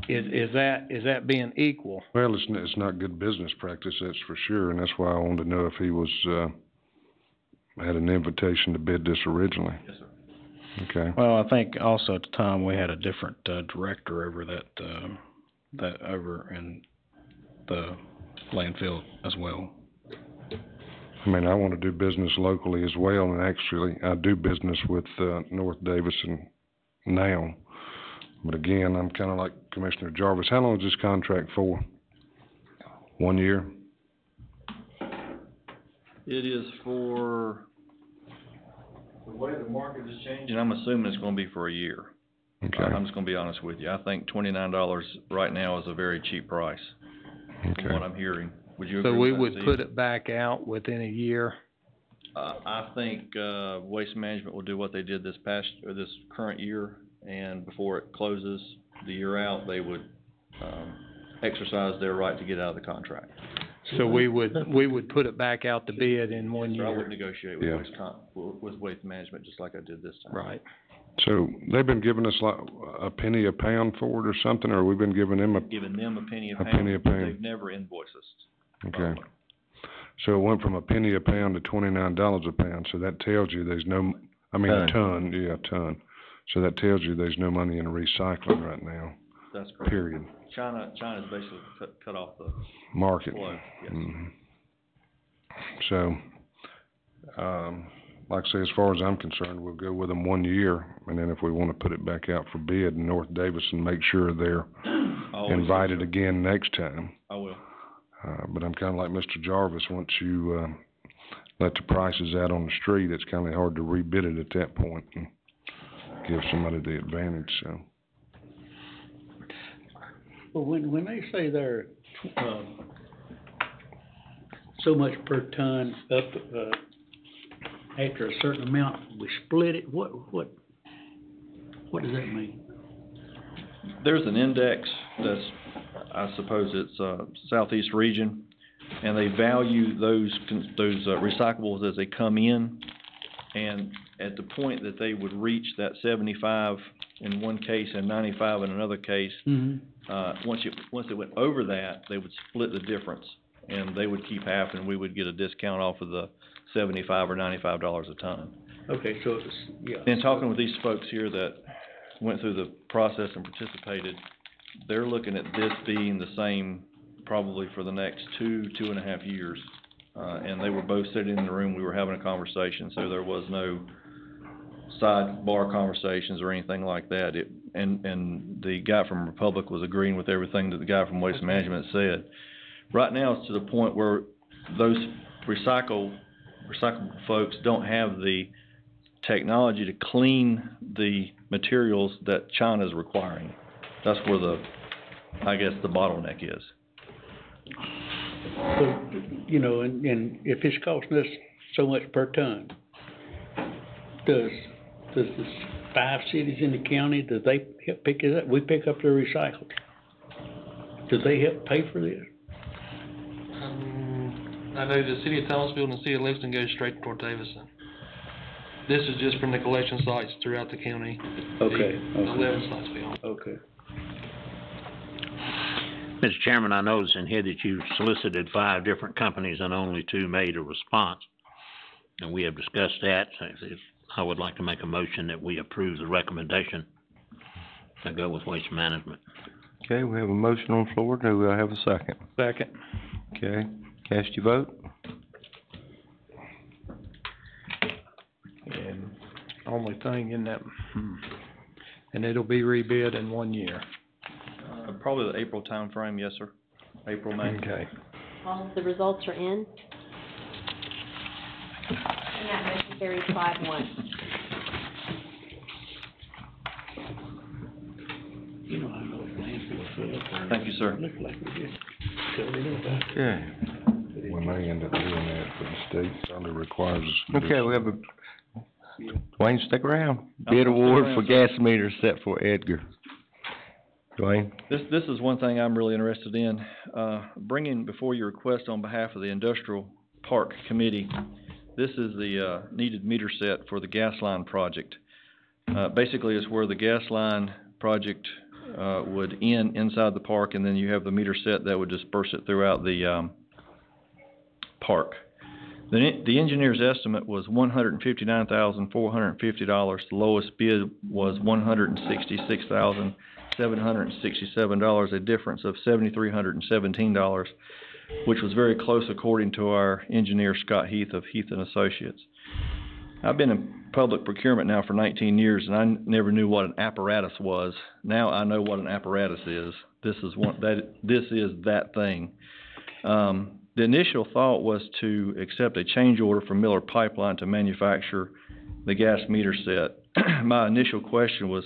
Is that being equal? Well, it's not good business practice, that's for sure, and that's why I wanted to know if he was, had an invitation to bid this originally. Yes, sir. Okay. Well, I think also at the time we had a different, director over that over in the landfill as well. I mean, I want to do business locally as well, and actually, I do business with, North Davison now. But again, I'm kinda like Commissioner Jarvis. How long is this contract for? 1 year? It is for, the way the market is changing, I'm assuming it's gonna be for a year. Okay. I'm just gonna be honest with you. I think $29 right now is a very cheap price, from what I'm hearing. Would you agree So with we that, would Steve? put it back out within a year? I think, Waste Management will do what they did this current year, and before it closes the year out, they would, exercise their right to get out of the contract. So we would put it back out to bid in 1 So I year? would negotiate with Waste Management just like I did this time. Right. So they've been giving us like a penny a pound for it or something, or we've been giving them Giving them a penny a A pound. penny a pound. They've never invoiced us. Okay. So it went from a penny a pound to $29 a pound, so that tells you there's no, I mean, a ton, yeah, a ton. So that tells you there's no money in recycling right now, That's correct. period. China's basically cut off the Market. flow, yes. Mhm. So, like I say, as far as I'm concerned, we'll go with them 1 year, and then if we wanna put it back out for bid, North Davison, make sure they're Always invited do so. again next time. I will. But I'm kinda like Mr. Jarvis, once you, let the prices out on the street, it's kinda hard to rebid it at that point and give somebody the advantage, so. Well, when they say they're, so much per ton up, after a certain amount, we split it, what does that mean? There's an index that's, I suppose it's, southeast region, and they value those recyclables as they come in. And at the point that they would reach that 75 in one case and 95 in another case, once it went over that, they would split the difference, and they would keep half, and we would get a discount off of the $75 or $95 a ton. Okay, so it's, yeah. And talking with these folks here that went through the process and participated, they're looking at this being the same probably for the next 2.5 years. And they were both sitting in the room, we were having a conversation, so there was no sidebar conversations or anything like that. And the guy from Republic was agreeing with everything that the guy from Waste Management said. Right now, it's to the point where those recyclable folks don't have the technology to clean the materials that China's requiring. That's where I guess the bottleneck is. So, you know, and if it's costing us so much per ton, does the 5 cities in the county, do they help pick it up? We pick up their recycled. Do they help pay for this? I know the city of Thomasville and the city of Lexington goes straight toward Davison. This is just from the collection sites throughout the county. Okay. The 11 sites beyond. Okay. Mr. Chairman, I noticed in here that you solicited 5 different companies and only 2 made a response. And we have discussed that. So I would like to make a motion that we approve the recommendation and go with Waste Management. Okay, we have a motion on the floor. Do we have a second? Second. Okay, cast your vote. And only thing in that, and it'll be rebid in 1 year. Probably the April timeframe, yes, sir. April, May. Okay. All of the results are in. And that motion carries 5-1. You know, I know it's landfill fill. Thank you, sir. Looks like we just covered it up. Okay. We may end up doing that, but the state only requires us to do Okay, we have Wayne, stick around. Bid I'll award stick for around, gas meters set for Edgar. Dwayne? This is one thing I'm really interested in, bringing before your request on behalf of the Industrial Park Committee. This is the, needed meter set for the gas line project. Basically, it's where the gas line project, would end inside the park, and then you have the meter set that would disperse it throughout the, park. The engineer's estimate was $159,450. The lowest bid was $166,767, a difference of $7,317, which was very close according to our engineer Scott Heath of Heath and Associates. I've been in public procurement now for 19 years, and I never knew what an apparatus was. Now I know what an apparatus is. This is that thing. The initial thought was to accept a change order from Miller Pipeline to manufacture the gas meter set. My initial question was,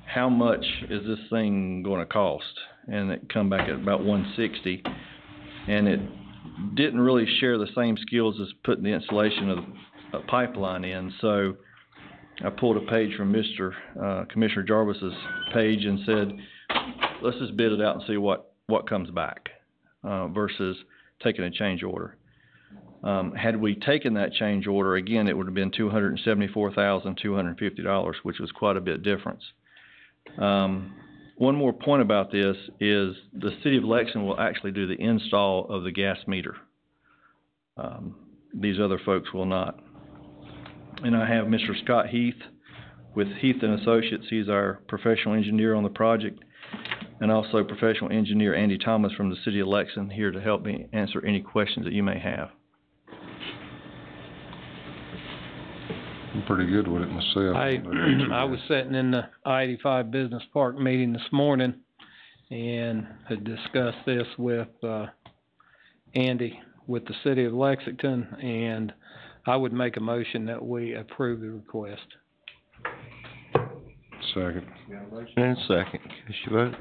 how much is this thing going to cost? And it come back at about $160, and it didn't really share the same skills as putting the installation of a pipeline in. So I pulled a page from Commissioner Jarvis's page and said, let's just bid it out and see what comes back, versus taking a change order. Had we taken that change order, again, it would have been $274,250, which was quite a bit difference. One more point about this is the City of Lexington will actually do the install of the gas meter. These other folks will not. And I have Mr. Scott Heath with Heath and Associates. He's our professional engineer on the project, and also professional engineer Andy Thomas from the City of Lexington here to help me answer any questions that you may have. I'm pretty good with it myself. I was sitting in the I-85 Business Park meeting this morning and had discussed this with, Andy with the City of Lexington, and I would make a motion that we approve the request. Second. And second. Case you vote.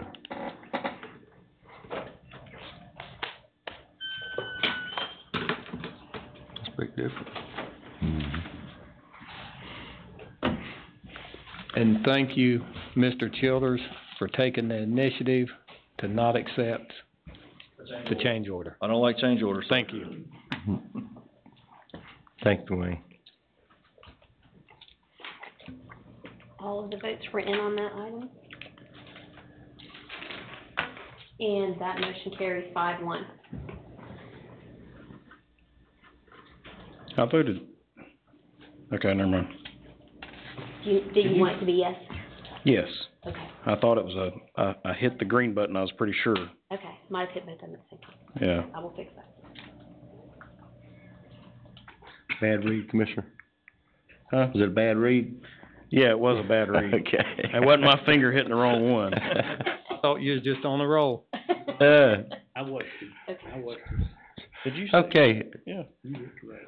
That's a big difference. And thank you, Mr. Childers, for taking the initiative to not accept the change order. I don't like change orders. Thank you. Thanks, Dwayne. All of the votes were in on that item. And that motion carries 5-1. I voted. Okay, never mind. Did you want it to be yes? Yes. Okay. I thought it was I hit the green button, I was pretty sure. Okay, might have hit both of them at the same time. Yeah. I will fix that. Bad read, Commissioner? Huh? Was it a bad read? Yeah, it was a bad read. Okay. It wasn't my finger hitting the wrong one. I thought you was just on a roll. I was. Okay. I was. Did you say? Okay, You just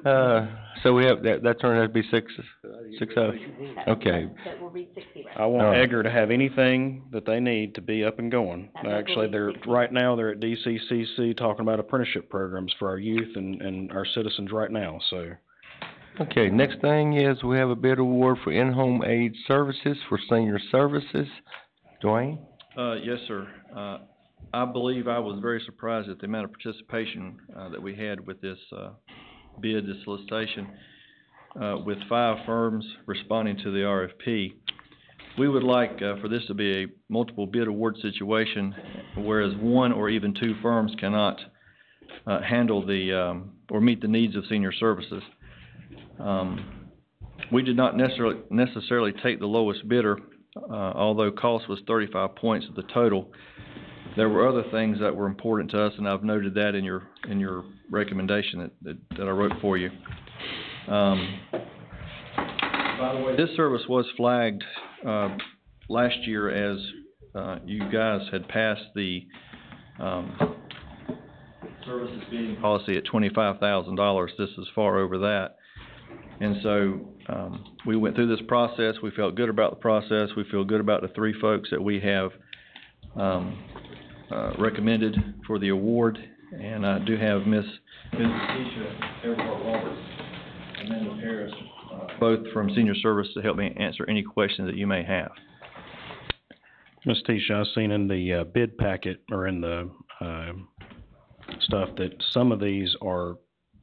right. so we have, that turned out to be 6-0. Okay. But we'll read 60 right. I want All right. Edgar to have anything that they need to be up and going. That will Actually, be they're, 60. right now, they're at DCCC talking about apprenticeship programs for our youth and our citizens right now, so. Okay, next thing is we have a bid award for in-home aid services for senior services. Dwayne? Yes, sir. I believe I was very surprised at the amount of participation that we had with this bid, this solicitation, with 5 firms responding to the RFP. We would like for this to be a multiple bid award situation, whereas 1 or even 2 firms cannot handle the or meet the needs of senior services. We did not necessarily take the lowest bidder, although cost was 35 points of the total. There were other things that were important to us, and I've noted that in your recommendation that I wrote for you. By the way, this service was flagged last year as you guys had passed the services bidding policy at $25,000. This is far over that. And so we went through this process. We felt good about the process. We feel good about the 3 folks that we have recommended for the award. And I do have Ms. Tisha Everhart-Roberts and Amanda Harris, both from Senior Service, to help me answer any questions that you may have. Ms. Tisha, I seen in the, bid packet, or in the, stuff, that some of these are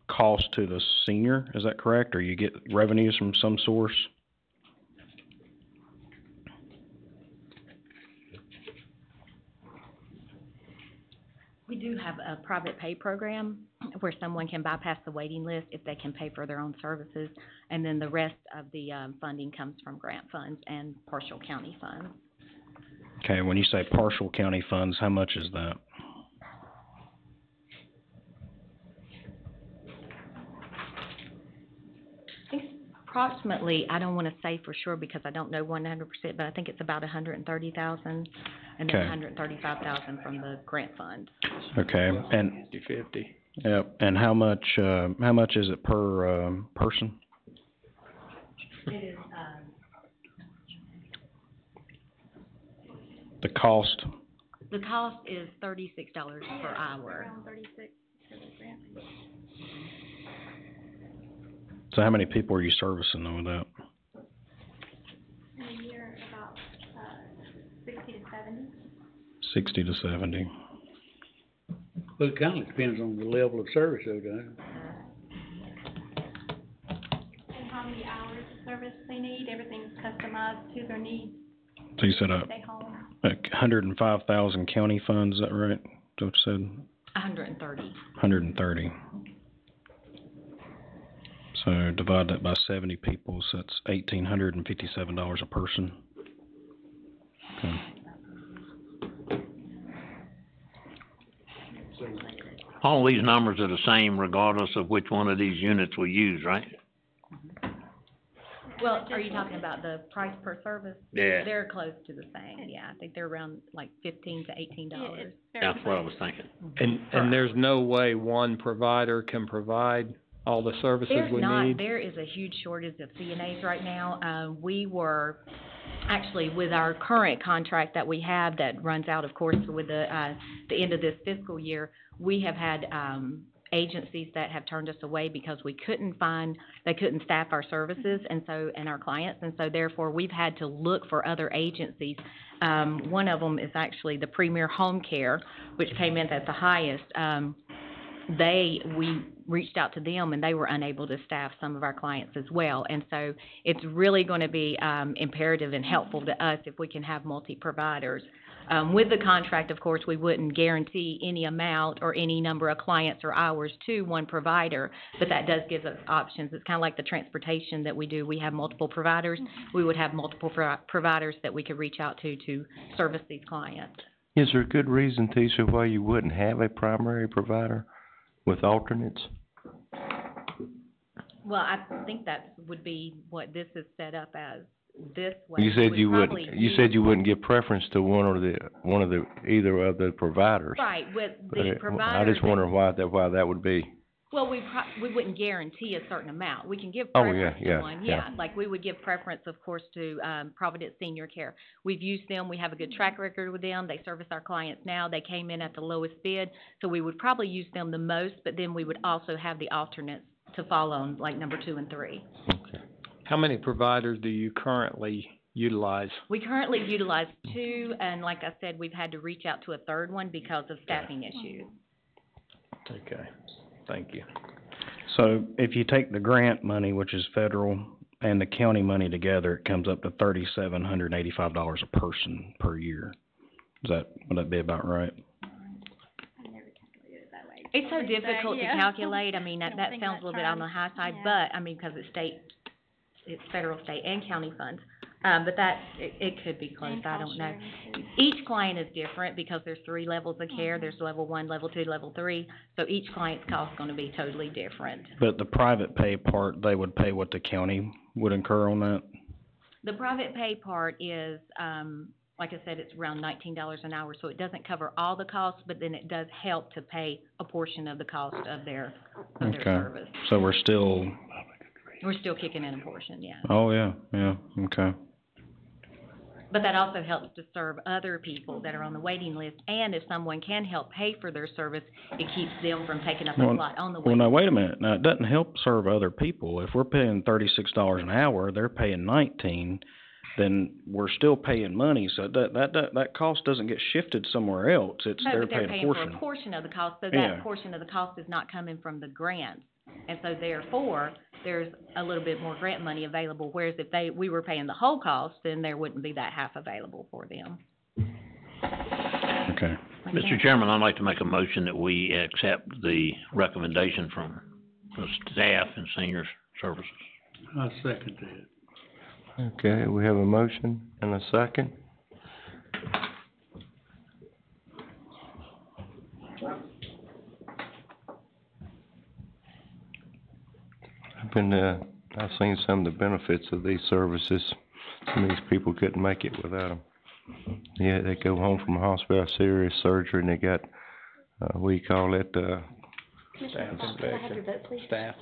cost to the senior, is that correct? Or you get revenues from some source? We do have a private pay program where someone can bypass the waiting list if they can pay for their own services. And then the rest of the, funding comes from grant funds and partial county funds. Okay, when you say partial county funds, how much is that? I think approximately, I don't wanna say for sure because I don't know 100%, but I think it's about 130,000 and then Okay. 135,000 from the grant fund. Okay, and, 50/50. yep, and how much is it per, person? It is, The cost? the cost is $36 per hour. Around 36 for the grant. So how many people are you servicing though with that? In a year, about, 60 to 70. 60 to 70. Well, it kinda depends on the level of service though, doesn't it? And how many hours of service they need, everything's customized to their needs. So you said Stay home. 105,000 county funds, is that right? Is that what you said? 130. 130. So divide that by 70 people, so that's $1,857 a person. Okay. All these numbers are the same regardless of which one of these units we use, right? Well, are you talking about the price per service? Yeah. They're close to the same, yeah. I think they're around like $15 to $18. That's what I was thinking. And there's no way one provider can provide all the services There's we not, need? there is a huge shortage of CNAs right now. We were, actually, with our current contract that we have that runs out, of course, with the end of this fiscal year, we have had, agencies that have turned us away because they couldn't staff our services and our clients, and so therefore we've had to look for other agencies. One of them is actually the Premier Home Care, which came in at the highest. We reached out to them and they were unable to staff some of our clients as well. And so it's really gonna be, imperative and helpful to us if we can have multi-providers. With the contract, of course, we wouldn't guarantee any amount or any number of clients or hours to one provider, but that does give us options. It's kind of like the transportation that we do. We have multiple providers. We would have multiple providers that we could reach out to service these clients. Is there a good reason, Tisha, why you wouldn't have a primary provider with alternates? Well, I think that would be what this is set up as. This way. You said you wouldn't, probably you said you wouldn't give preference to either of the providers. Right, with But the I providers. just wonder why that would be. Well, we wouldn't guarantee a certain amount. We can give Oh, preference yeah, to one, yeah. like we would give preference, of course, to, Providence Senior Care. We've used them, we have a good track record with them, they service our clients now, they came in at the lowest bid, so we would probably use them the most, but then we would also have the alternates to fall on, like number 2 and 3. How many providers do you currently utilize? We currently utilize 2, and like I said, we've had to reach out to a third one because of staffing issues. Okay, thank you. So if you take the grant money, which is federal, and the county money together, it comes up to $3,785 a person per year. Would that be about right? It's so difficult to yeah. calculate, I mean, that Don't think sounds a little bit on the high side, yeah. but, I mean, because it's federal, state, and county funds. But it could be close, I don't know. Each client is different because there's 3 levels of care, there's level 1, level 2, level 3, so each client's cost is gonna be totally different. But the private pay part, they would pay what the county would incur on that? The private pay part is, like I said, it's around $19 an hour, so it doesn't cover all the costs, but then it does help to pay a portion of the cost of their service. So we're still, kicking in a portion, yeah. oh, yeah, okay. But that also helps to serve other people that are on the waiting list, and if someone can help pay for their service, it keeps them from taking up a slot on the Well, waiting now, list. wait a minute. Now, it doesn't help serve other people. If we're paying $36 an hour, they're paying $19. then we're still paying money, so that cost doesn't get shifted somewhere else, it's, No, they're but they're paying a paying portion. for a portion of the cost, so Yeah. that portion of the cost is not coming from the grants. And so therefore, there's a little bit more grant money available, whereas if we were paying the whole cost, then there wouldn't be that half available for them. Okay. Mr. Chairman, I'd like to make a motion that we accept the recommendation from the staff and senior services. I second that. Okay, we have a motion and a second. I've seen some of the benefits of these services. Some of these people couldn't make it without them. Yeah, they go home from the hospital, serious surgery, and they got, what do you call it, Commissioner Fox, could I have your vote, please? staff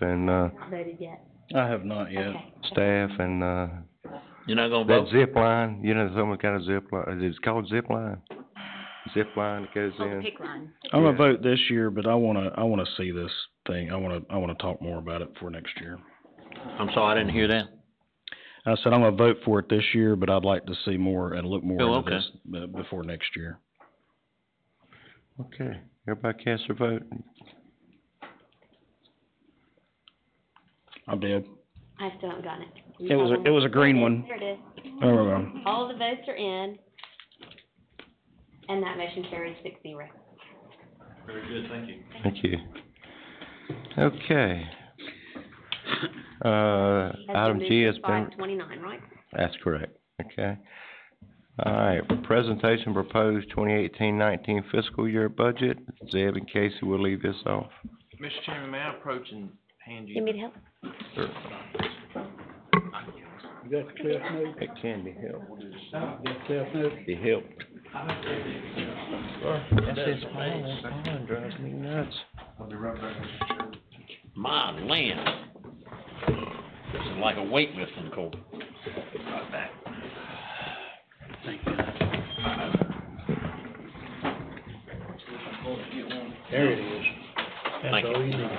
and, Not voted yet. I have not yet. Okay. staff and, You're not gonna that vote? zip line, you know, some kind of zip line, it's called zip line? Zip line that goes Oh, the in. PIC line. I'm gonna vote this year, but I wanna see this thing, I wanna talk more about it for next year. I'm sorry, I didn't hear that. I said I'm gonna vote for it this year, but I'd like to see more and look more Oh, into okay. this, before next year. Okay, everybody cast their vote? I did. I still haven't gotten it. It was a green one. There it is. Oh, All of the votes are in, and that motion carries 6-0. Very good, thank you. Thank you. Okay. Item G has been, 529, right? that's correct, okay. All right, presentation proposed 2018-19 fiscal year budget. Zeb and Casey will leave this off. Mr. Chairman, may I approach and hand you? You want me to help? Sure. You got the Cliff Note? It can be helped. You got Cliff Note? Be helped. That's his phone drives me nuts. I'll be right back, Mr. Chairman. My land. This is like a weightlifting court. Right back. Thank God. There it is. That's Thank all you. you need.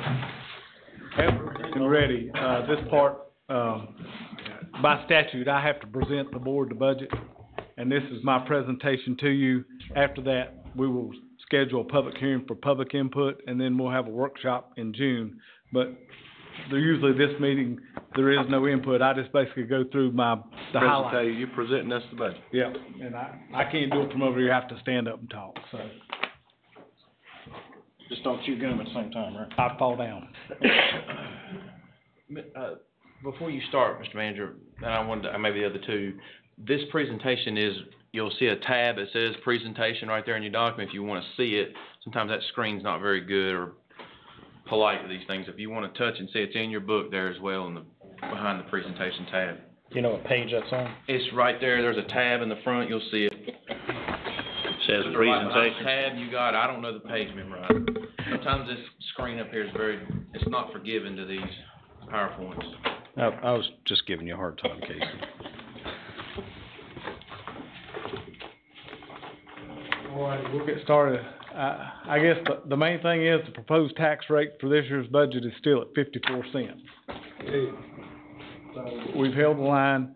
And ready, this part, by statute, I have to present the board the budget, and this is my presentation to you. After that, we will schedule a public hearing for public input, and then we'll have a workshop in June. But usually this meeting, there is no input, I just basically go through the highlights. You're presenting us the budget. Yeah, and I can't do it from over here, I have to stand up and talk, so Just don't chew gum at the same time, right? I'd fall down. Before you start, Mr. Manager, and I wanted to, maybe the other two, this presentation is, you'll see a tab that says presentation right there in your document if you want to see it. Sometimes that screen's not very good or polite to these things. If you want to touch and see, it's in your book there as well behind the presentation tab. You know what page that's on? It's right there. There's a tab in the front. You'll see it. Says Right behind presentation. tab you got, I don't know the page memorized. Sometimes this screen up here is it's not forgiving to these PowerPoints. I was just giving you a hard time, Casey. All right, we'll get started. I guess the main thing is the proposed tax rate for this year's budget is still at 54 cents. So we've held the line.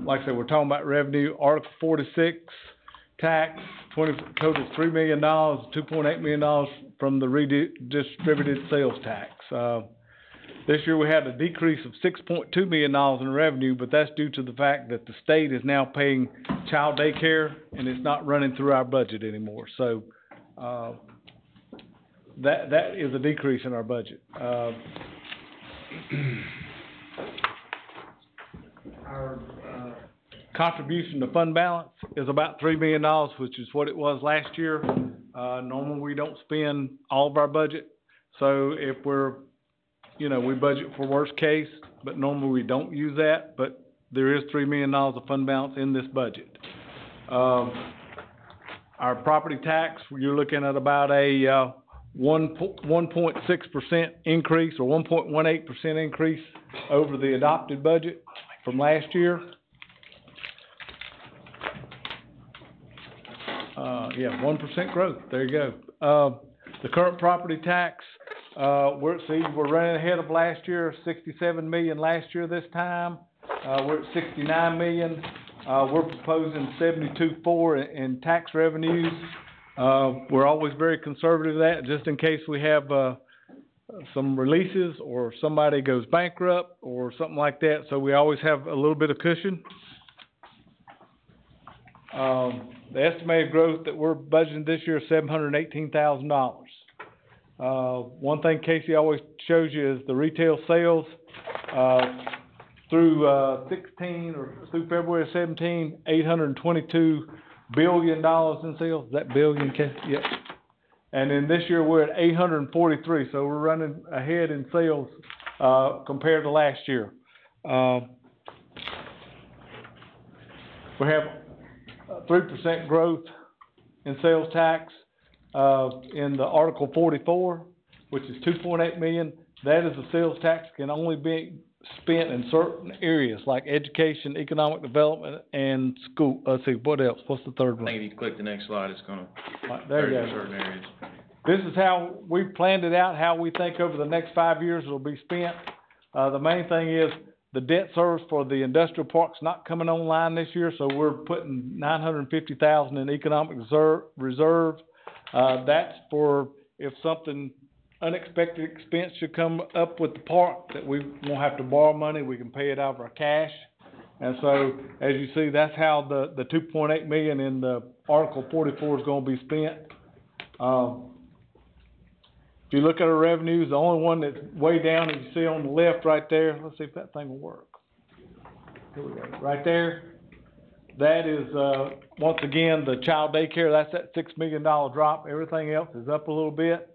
Like I said, we're talking about revenue. Article 46, tax, total $3 million, $2.8 million from the redistributed sales tax. This year we had a decrease of $6.2 million in revenue, but that's due to the fact that the state is now paying child daycare and it's not running through our budget anymore. So, that is a decrease in our budget. Our contribution to fund balance is about $3 million, which is what it was last year. Normally we don't spend all of our budget. So if we budget for worst case, but normally we don't use that, but there is $3 million of fund balance in this budget. Our property tax, you're looking at about a 1.6% increase or 1.18% increase over the adopted budget from last year. 1% growth, there you go. The current property tax, we're running ahead of last year, 67 million last year this time. we're at 69 million. We're proposing 72.4 in tax revenues. We're always very conservative with that, just in case we have, some releases or somebody goes bankrupt or something like that, so we always have a little bit of cushion. The estimated growth that we're budgeting this year is $718,000. One thing Casey always shows you is the retail sales, through, 16 or through February of 17, $822 billion in sales. Is that billion, Casey? Yep. And then this year we're at 843, so we're running ahead in sales, compared to last year. We have 3% growth in sales tax, in the Article 44, which is 2.8 million. That is the sales tax can only be spent in certain areas like education, economic development, and school. Let's see, what else? What's the third one? I think if you click the next slide, it's gonna, There you there's go. certain areas. This is how we planned it out, how we think over the next 5 years it'll be spent. The main thing is the debt service for the industrial park's not coming online this year, so we're putting $950,000 in economic reserve. That's for if something unexpected expense should come up with the park that we won't have to borrow money, we can pay it out of our cash. And so, as you see, that's how the 2.8 million in the Article 44 is gonna be spent. If you look at our revenues, the only one that's way down, as you see on the left right there, let's see if that thing will work. Here we go, right there. That is, once again, the child daycare, that's that $6 million drop. Everything else is up a little bit.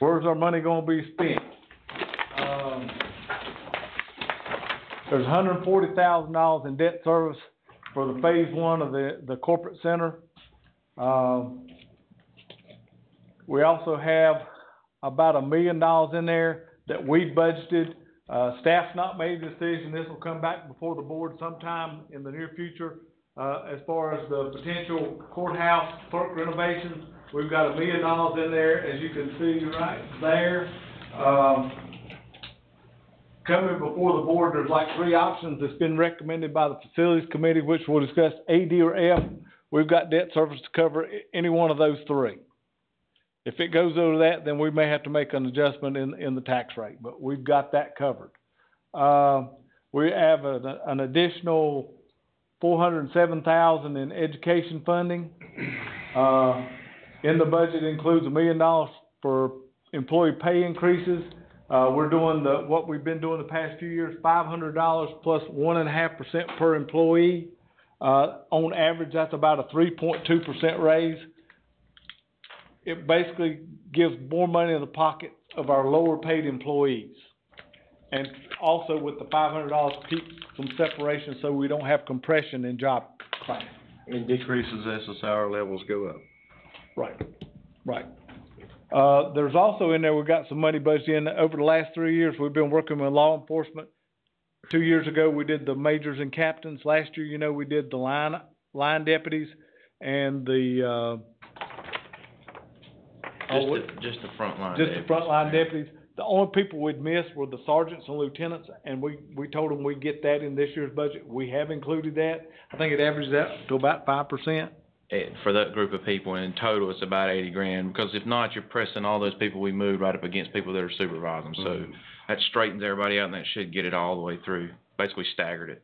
Where's our money gonna be spent? There's $140,000 in debt service for the phase one of the corporate center. We also have about $1 million in there that we budgeted. Staff's not made a decision. This will come back before the board sometime in the near future. As far as the potential courthouse clerk renovations, we've got $1 million in there, as you can see right there. Coming before the board, there's like 3 options that's been recommended by the facilities committee, which we'll discuss A, D, or F. We've got debt service to cover any one of those 3. If it goes over that, then we may have to make an adjustment in the tax rate, but we've got that covered. We have an additional $407,000 in education funding. In the budget includes $1 million for employee pay increases. We're doing what we've been doing the past few years, $500 plus 1.5% per employee. On average, that's about a 3.2% raise. It basically gives more money in the pocket of our lower paid employees. And also with the $500, keep some separation so we don't have compression in job class. It decreases as the salary levels go up. Right, right. There's also in there, we've got some money budgeted in. Over the last 3 years, we've been working with law enforcement. 2 years ago, we did the majors and captains. Last year, we did the line deputies and the, Just the front line. Just the frontline deputies. The only people we'd missed were the sergeants and lieutenants, and we told them we'd get that in this year's budget. We have included that. I think it averages out to about 5%. For that group of people, and in total, it's about $80,000, because if not, you're pressing all those people we moved right up against people that are supervising. So that straightens everybody out, and that should get it all the way through. Basically staggered it.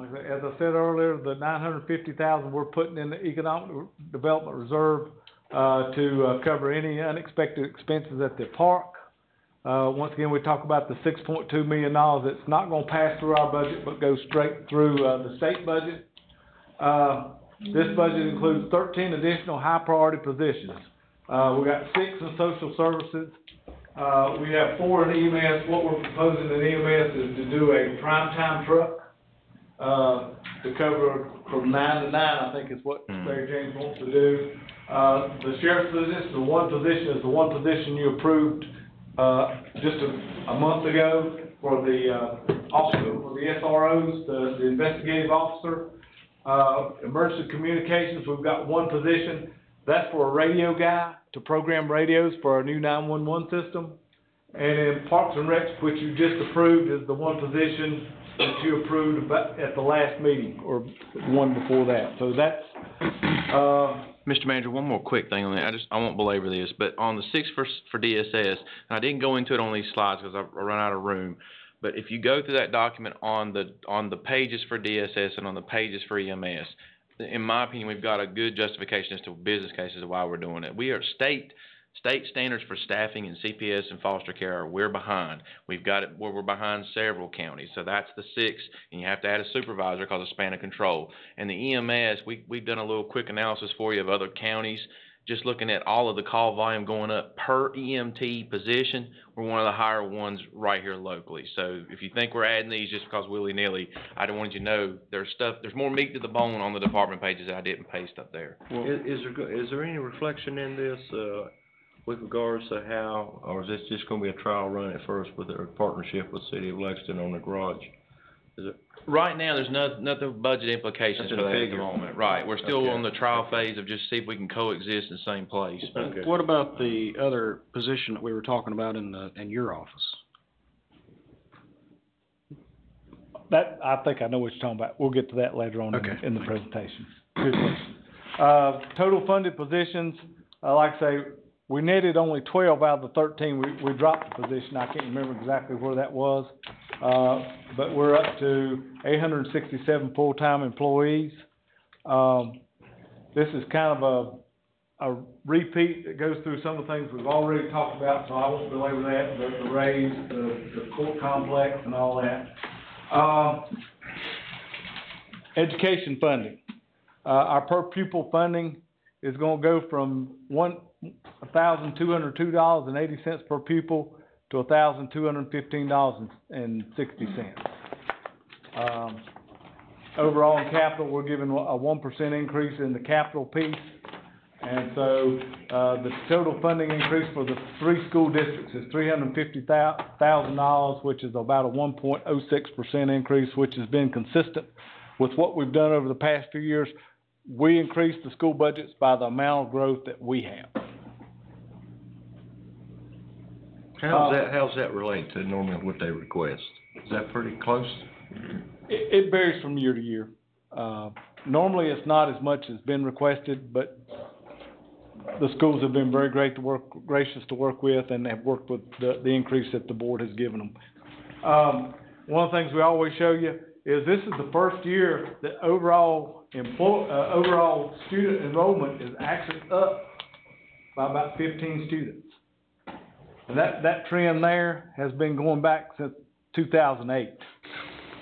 As I said earlier, the $950,000 we're putting in the economic development reserve to cover any unexpected expenses at the park. Once again, we talk about the $6.2 million that's not going to pass through our budget, but goes straight through the state budget. This budget includes 13 additional high-priority positions. We got 6 in social services. We have 4 in EMS. What we're proposing in EMS is to do a primetime truck to cover from 9 to 9, I think is what Mary James wants to do. The sheriff's position, the one position you approved just a month ago for the officer, for the SROs, the investigative officer. Emergency communications, we've got one position. That's for a radio guy to program radios for our new 911 system. And in Parks and Recs, which you just approved, is the one position that you approved about at the last meeting, or one before that. So that's, Mr. Manager, one more quick thing on that. I won't belabor this, but on the 6 for DSS, and I didn't go into it on these slides because I run out of room, but if you go through that document on the pages for DSS and on the pages for EMS, in my opinion, we've got a good justification as to business cases of why we're doing it. We are state standards for staffing and CPS and foster care, we're behind. We've got it where we're behind several counties. So that's the 6, and you have to add a supervisor because of span of control. And the EMS, we've done a little quick analysis for you of other counties. Just looking at all of the call volume going up per EMT position, we're one of the higher ones right here locally. So if you think we're adding these just because willy-nilly, I don't want you to know there's more meat to the bone on the department pages that I didn't paste up there. Well, is there any reflection in this, with regards to how, or is this just gonna be a trial run at first with our partnership with City of Lexington on the garage? Is it? Right now, there's nothing budget implications for that at the moment. Right, we're still on the trial phase of just see if we can coexist in the same place. Okay. What about the other position that we were talking about in your office? that, I think I know what you're talking about. We'll get to that later on in the presentation. Good question. Total funded positions, like I say, we netted only 12 out of the 13. We dropped the position. I can't remember exactly where that was. But we're up to 867 full-time employees. This is kind of a repeat that goes through some of the things we've already talked about, so I won't belabor that, the raise, the court complex and all that. Education funding. Our per pupil funding is gonna go from $1,202.80 per pupil to $1,215.60. Overall in capital, we're giving a 1% increase in the capital piece. And so, the total funding increase for the 3 school districts is $350,000, which is about a 1.06% increase, which has been consistent with what we've done over the past few years. We increased the school budgets by the amount of growth that we have. How's that relate to normally what they request? Is that pretty close? It varies from year to year. Normally, it's not as much as been requested, but the schools have been very gracious to work with, and have worked with the increase that the board has given them. One of the things we always show you is this is the first year that overall student enrollment is actually up by about 15 students. And that trend there has been going back since 2008,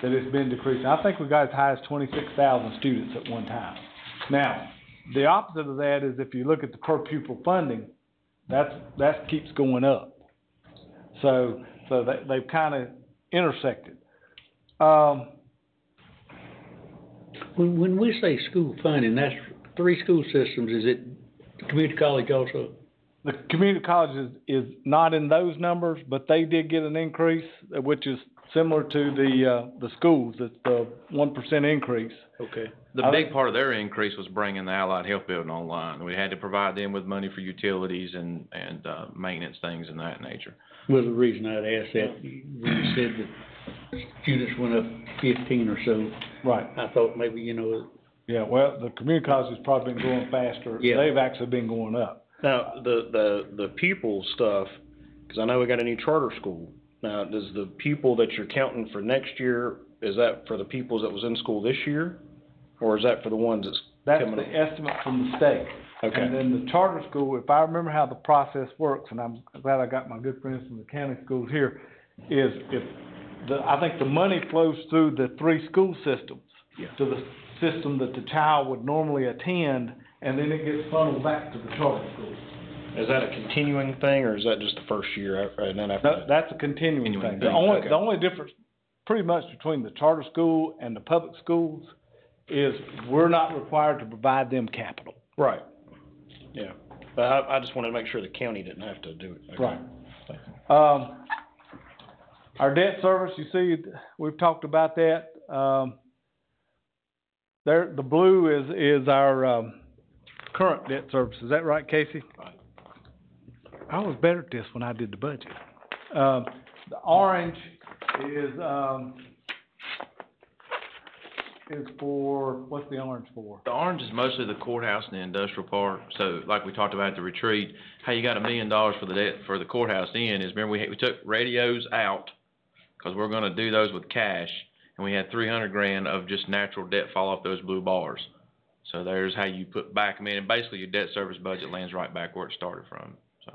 that it's been decreasing. I think we got as high as 26,000 students at one time. Now, the opposite of that is if you look at the per pupil funding, that keeps going up. So they've kind of intersected. When we say school funding, that's 3 school systems. Is it community college also? The community college is not in those numbers, but they did get an increase, which is similar to the schools. It's the 1% increase. Okay. The big part of their increase was bringing the Allied Health Building online. We had to provide them with money for utilities and maintenance things and that nature. Well, the reason I'd asked that, when you said that students went up 15 or so. Right. I thought maybe, Yeah, well, the community college has probably been growing faster. Yeah. They've actually been going up. Now, the pupil stuff, because I know we got a new charter school. Now, does the pupil that you're counting for next year, is that for the pupils that was in school this year? Or is that for the ones that's coming up? That's the estimate from the state. Okay. And then the charter school, if I remember how the process works, and I'm glad I got my good friends from the county schools here, is I think the money flows through the 3 school systems to the system that the child would normally attend, and then it gets funneled back to the charter school. Is that a continuing thing, or is that just the first year and then after? That's a continuing thing. The only difference pretty much between the charter school and the public schools is we're not required to provide them capital. Right. Yeah. But I just wanted to make sure the county didn't have to do it. Okay. Right. Our debt service, you see, we've talked about that. there, the blue is our, current debt service. Is that right, Casey? Right. I was better at this when I did the budget. The orange is for, what's the orange for? The orange is mostly the courthouse and the industrial park. So like we talked about at the retreat, how you got $1 million for the debt, for the courthouse in is, remember we took radios out because we're gonna do those with cash, and we had 300 grand of just natural debt fall off those blue bars. So there's how you put back, I mean, and basically your debt service budget lands right back where it started from, so.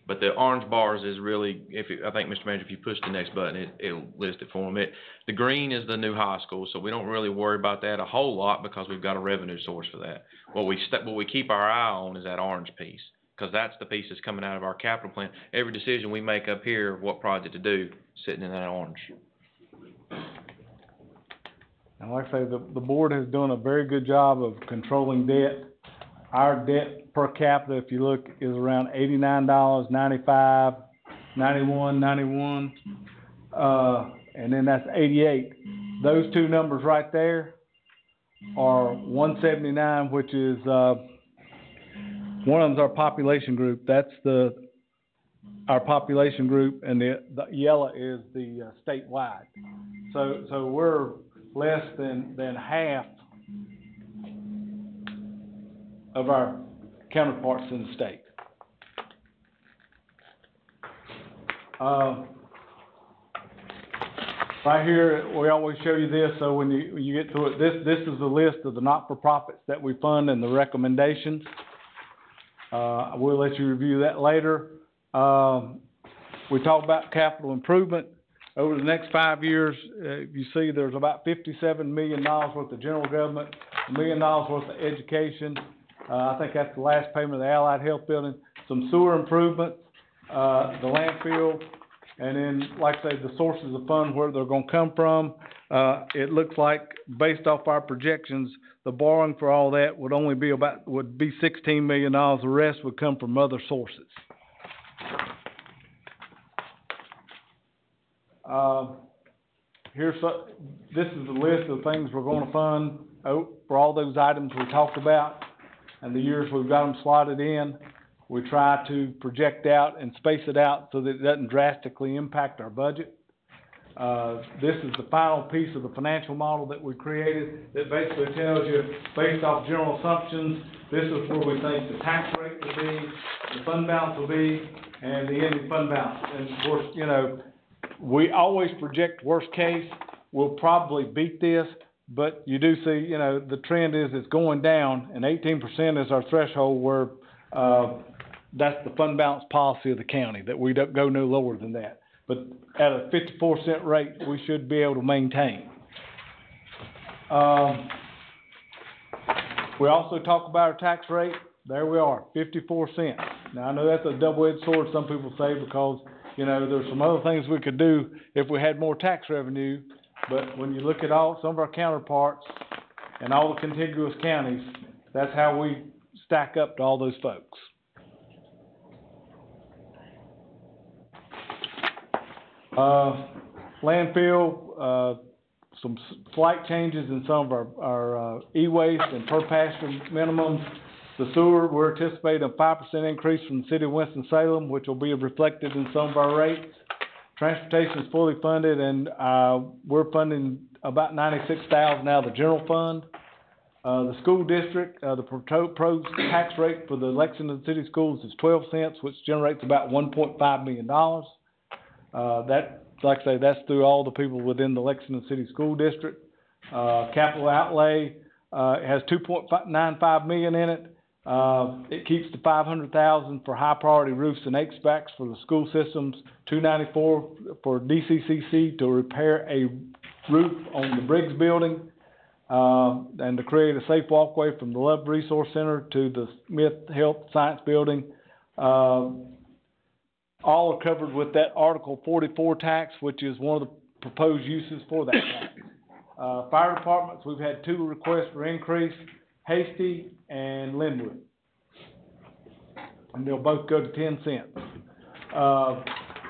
But the orange bars is really, I think, Mr. Manager, if you push the next button, it'll list it for them. The green is the new high school, so we don't really worry about that a whole lot because we've got a revenue source for that. What we keep our eye on is that orange piece, because that's the piece that's coming out of our capital plan. Every decision we make up here of what project to do, sitting in that orange. And like I say, the board has done a very good job of controlling debt. Our debt per capita, if you look, is around $89, 95, 91, and then that's 88. Those two numbers right there are 179, which is, one of them's our population group. That's our population group, and the yellow is the statewide. So we're less than half of our counterparts in the state. Right here, we always show you this, so when you get to it, this is a list of the not-for-profits that we fund and the recommendations. We'll let you review that later. We talk about capital improvement. Over the next 5 years, you see there's about $57 million worth of general government, $1 million worth of education. I think that's the last payment of the Allied Health Building. Some sewer improvements, the landfill, and then, like I say, the sources of funds, where they're gonna come from. It looks like, based off our projections, the borrowing for all that would only be $16 million. The rest would come from other sources. This is the list of things we're gonna fund for all those items we talked about, and the years we've got them slotted in. We try to project out and space it out so that it doesn't drastically impact our budget. This is the final piece of the financial model that we created that basically tells you, based off general assumptions, this is where we think the tax rate will be, the fund balance will be, and the ending fund balance. And of course, you know, we always project worst case. We'll probably beat this, but you do see, you know, the trend is it's going down, and 18% is our threshold where that's the fund balance policy of the county, that we don't go no lower than that. But at a 54-cent rate, we should be able to maintain. We also talk about our tax rate. There we are, 54 cents. Now, I know that's a double-edged sword, some people say, because, you know, there's some other things we could do if we had more tax revenue. But when you look at some of our counterparts and all the contiguous counties, that's how we stack up to all those folks. Landfill, some slight changes in some of our e-waste and per passenger minimums. The sewer, we're anticipating a 5% increase from the city of Winston-Salem, which will be reflected in some of our rates. Transportation is fully funded, and we're funding about $96,000 out of the general fund. The school district, the proposed tax rate for the Lexington City Schools is 12 cents, which generates about $1.5 million. That, like I say, that's through all the people within the Lexington City School District. Capital outlay has $2.95 million in it. It keeps the $500,000 for high priority roofs and HVACs for the school systems, $294 for DCCC to repair a roof on the Briggs building, and to create a safe walkway from the Love Resource Center to the Smith Health Science Building. All are covered with that Article 44 tax, which is one of the proposed uses for that tax. Fire departments, we've had 2 requests for increase, Hasty and Linwood. And they'll both go to 10 cents.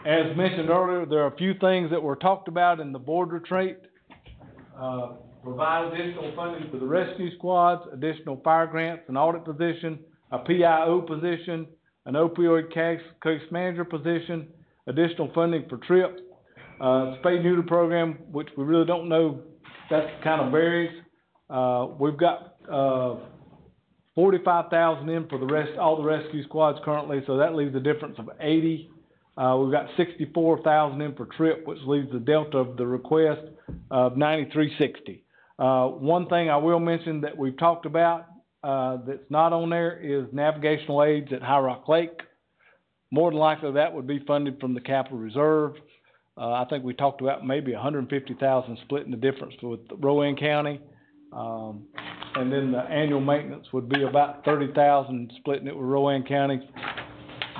As mentioned earlier, there are a few things that were talked about in the board retreat. provide additional funding for the rescue squads, additional fire grants, an audit position, a PIO position, an opioid case manager position, additional funding for TRIP, spay neuter program, which we really don't know, that kind of varies. We've got, 45,000 in for all the rescue squads currently, so that leaves a difference of 80. We've got 64,000 in for TRIP, which leaves the delta of the request of 9360. One thing I will mention that we've talked about, that's not on there is navigational aids at High Rock Lake. More than likely that would be funded from the capital reserve. I think we talked about maybe 150,000 splitting the difference with Rowan County. And then the annual maintenance would be about 30,000 splitting it with Rowan County.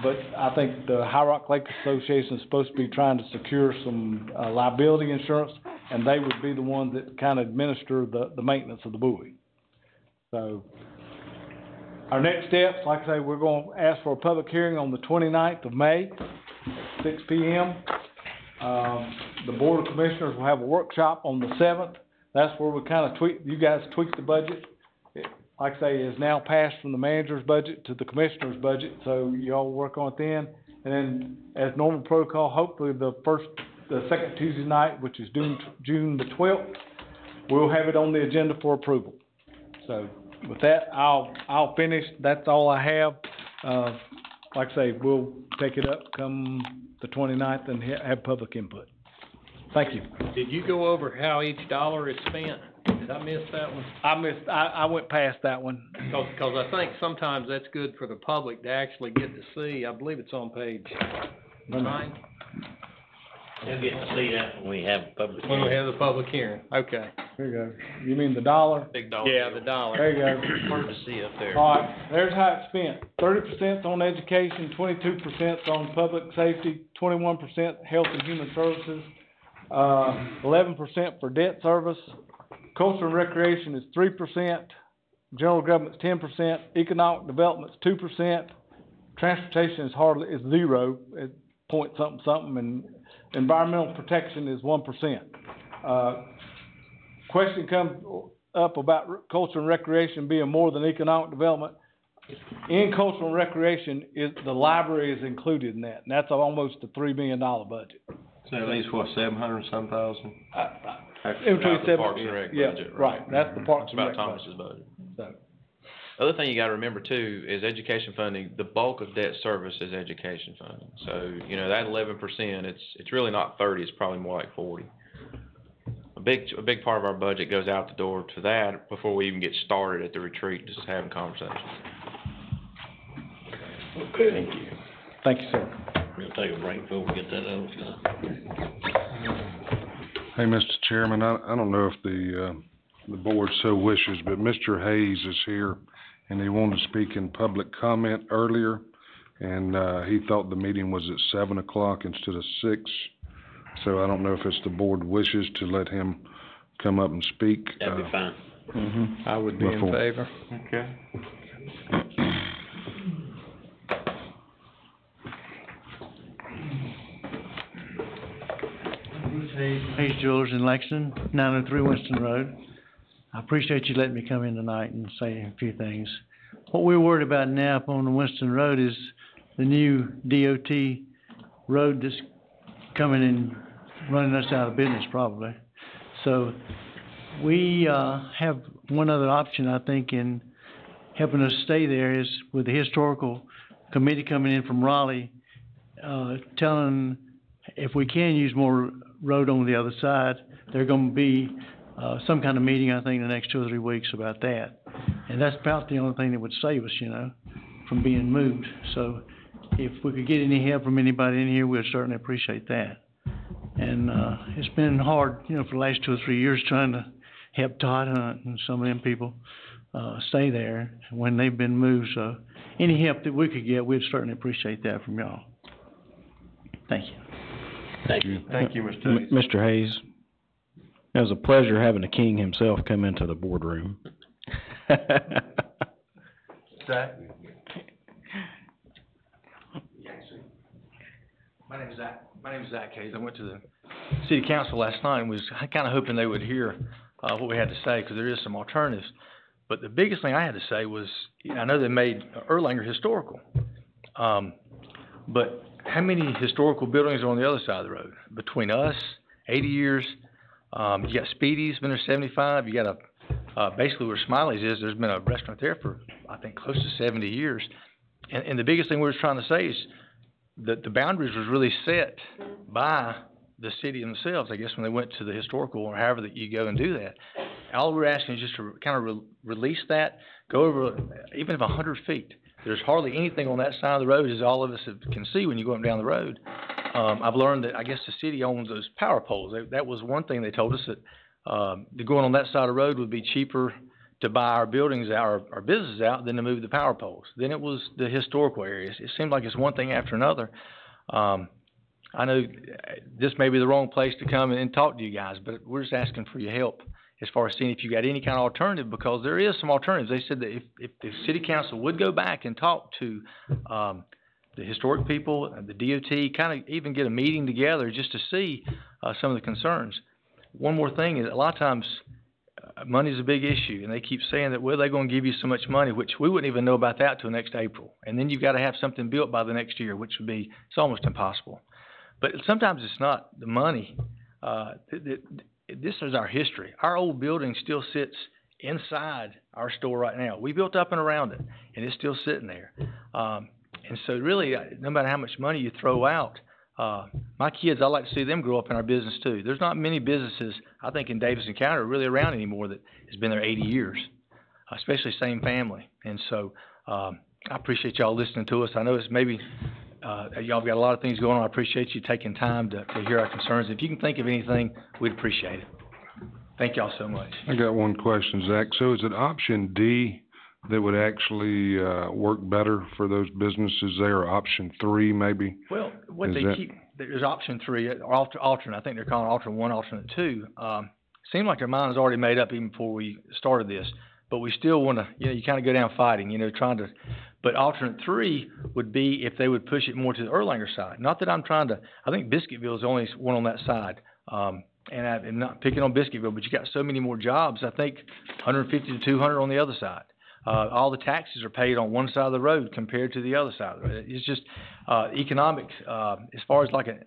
But I think the High Rock Lake Association is supposed to be trying to secure some, liability insurance, and they would be the ones that kind of administer the maintenance of the buoy. So, our next steps, like I say, we're gonna ask for a public hearing on the 29th of May, 6 p.m. The Board of Commissioners will have a workshop on the 7th. That's where we kind of you guys tweak the budget. It, like I say, is now passed from the manager's budget to the commissioner's budget, so y'all work on it then. And then, as normal protocol, hopefully the second Tuesday night, which is June the 12th, we'll have it on the agenda for approval. So, with that, I'll finish. That's all I have. Like I say, we'll take it up come the 29th and have public input. Thank you. Did you go over how each dollar is spent? Did I miss that one? I went past that one. Cause I think sometimes that's good for the public to actually get to see. I believe it's on page 9. They'll get to see that when we have public hearing. When we have the public hearing, okay. There you go. You mean the dollar? Big dollar. Yeah, the dollar. There you go. Hard to see up there. All right, there's how it's spent. 30% on education, 22% on public safety, 21% health and human services, 11% for debt service. Culture and recreation is 3%. General government's 10%. Economic development's 2%. Transportation is 0 at point something something, and environmental protection is 1%. Question comes up about culture and recreation being more than economic development. In cultural and recreation, the library is included in that, and that's almost a $3 million budget. So at least what, 700 some thousand? In between the Parks and Rec budget, right, that's the Parks and That's Rec about budget. Thomas's budget. So, Other thing you gotta remember too is education funding, the bulk of debt service is education funding. So, you know, that 11%, it's really not 30, it's probably more like 40. A big part of our budget goes out the door to that before we even get started at the retreat, just having conversations. okay. Thank you. Thank you, sir. We'll take a break before we get that over done. Hey, Mr. Chairman, I don't know if the board so wishes, but Mr. Hayes is here, and he wanted to speak in public comment earlier, and he thought the meeting was at 7 o'clock instead of 6. So I don't know if it's the board wishes to let him come up and speak. That'd be fine. Mm-hmm. I would be in favor. Okay. Hayes Jewelers in Lexington, 903 Winston Road. I appreciate you letting me come in tonight and say a few things. What we're worried about now up on the Winston Road is the new DOT road that's coming and running us out of business probably. So we have one other option, I think, in helping us stay there is with the historical committee coming in from Raleigh, telling if we can use more road on the other side, there's going to be some kind of meeting, I think, in the next 2 or 3 weeks about that. And that's about the only thing that would save us, you know, from being moved. So if we could get any help from anybody in here, we'd certainly appreciate that. And it's been hard, you know, for the last 2 or 3 years trying to help Todd Hunt and some of them people stay there when they've been moved. So any help that we could get, we'd certainly appreciate that from y'all. Thank you. Thank you. Thank you, Mr. Hayes. Mr. Hayes, it was a pleasure having the king himself come into the boardroom. Zach? My name is Zach Hayes. I went to the city council last night and was kind of hoping they would hear what we had to say, because there is some alternatives. But the biggest thing I had to say was, I know they made Erlanger historical. But how many historical buildings are on the other side of the road? Between us, 80 years, you got Speedy's been there 75, you got basically where Smiley's is, there's been a restaurant there for, I think, close to 70 years. And the biggest thing we were trying to say is that the boundaries was really set by the city themselves, I guess, when they went to the historical or however that you go and do that. All we're asking is just to kind of release that, go over, even if 100 feet. There's hardly anything on that side of the road, as all of us can see when you go up and down the road. I've learned that, I guess, the city owns those power poles. That was one thing they told us, that going on that side of the road would be cheaper to buy our buildings out, our businesses out, than to move the power poles. Then it was the historical areas. It seemed like it's one thing after another. I know this may be the wrong place to come and talk to you guys, but we're just asking for your help as far as seeing if you got any kind of alternative, because there is some alternatives. They said that if the city council would go back and talk to the historic people, the DOT, kind of even get a meeting together just to see some of the concerns. One more thing is, a lot of times money is a big issue, and they keep saying that, well, they're going to give you so much money, which we wouldn't even know about that till next April. And then you've got to have something built by the next year, which would be, it's almost impossible. But sometimes it's not the money. This is our history. Our old building still sits inside our store right now. We built up and around it, and it's still sitting there. And so really, no matter how much money you throw out, my kids, I like to see them grow up in our business too. There's not many businesses, I think, in Davidson County are really around anymore that has been there 80 years, especially same family. And so I appreciate y'all listening to us. I know it's maybe y'all got a lot of things going on. I appreciate you taking time to hear our concerns. If you can think of anything, we'd appreciate it. Thank y'all so much. I got one question, Zach. So is it option D that would actually work better for those businesses there, or option 3 maybe? Well, what they keep, there's option 3, or alternate. I think they're calling alternate 1, alternate 2. Seemed like their mind was already made up even before we started this, but we still want to, you kind of go down fighting, trying to. But alternate 3 would be if they would push it more to the Erlanger side. Not that I'm trying to, I think Biscuitville is the only one on that side. And I'm not picking on Biscuitville, but you got so many more jobs. I think 150 to 200 on the other side. All the taxes are paid on one side of the road compared to the other side of the road. It's just economics, as far as like an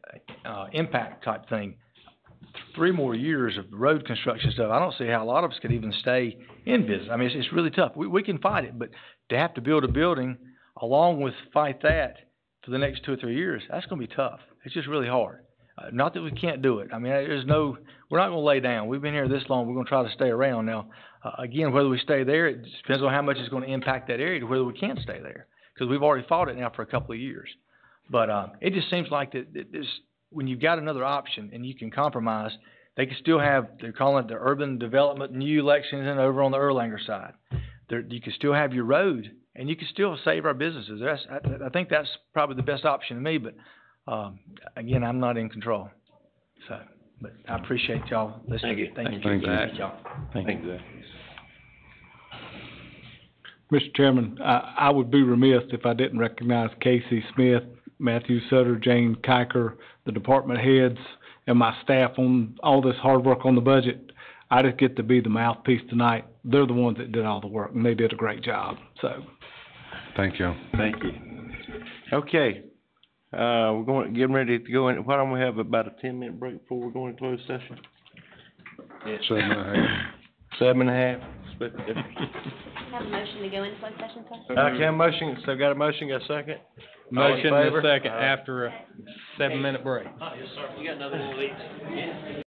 impact type thing. 3 more years of road construction stuff, I don't see how a lot of us could even stay in business. I mean, it's really tough. We can fight it, but to have to build a building along with fight that for the next 2 or 3 years, that's going to be tough. It's just really hard. Not that we can't do it. I mean, we're not going to lay down. We've been here this long. We're going to try to stay around. Now, again, whether we stay there, it depends on how much it's going to impact that area to whether we can stay there, because we've already fought it now for a couple of years. But it just seems like that when you've got another option and you can compromise, they can still have, they're calling it the urban development, new Lexington over on the Erlanger side. You can still have your road, and you can still save our businesses. I think that's probably the best option to me, but again, I'm not in control. So, but I appreciate y'all listening. Thank you. Thank you. y'all. Thank you. Mr. Chairman, I would be remiss if I didn't recognize Casey Smith, Matthew Sutter, Jane Kiker, the department heads, and my staff on all this hard work on the budget. I just get to be the mouthpiece tonight. They're the ones that did all the work, and they did a great job. So, thank you. Thank you. Okay. We're getting ready to go in. Why don't we have about a 10-minute break before we're going to closed session? 7.5. 7.5. Have a motion to go into closed session, sir? Okay, motion. So got a motion, got a second? Motion All in and favor? a second after a 7-minute break. Yes, sir. You got another one of these?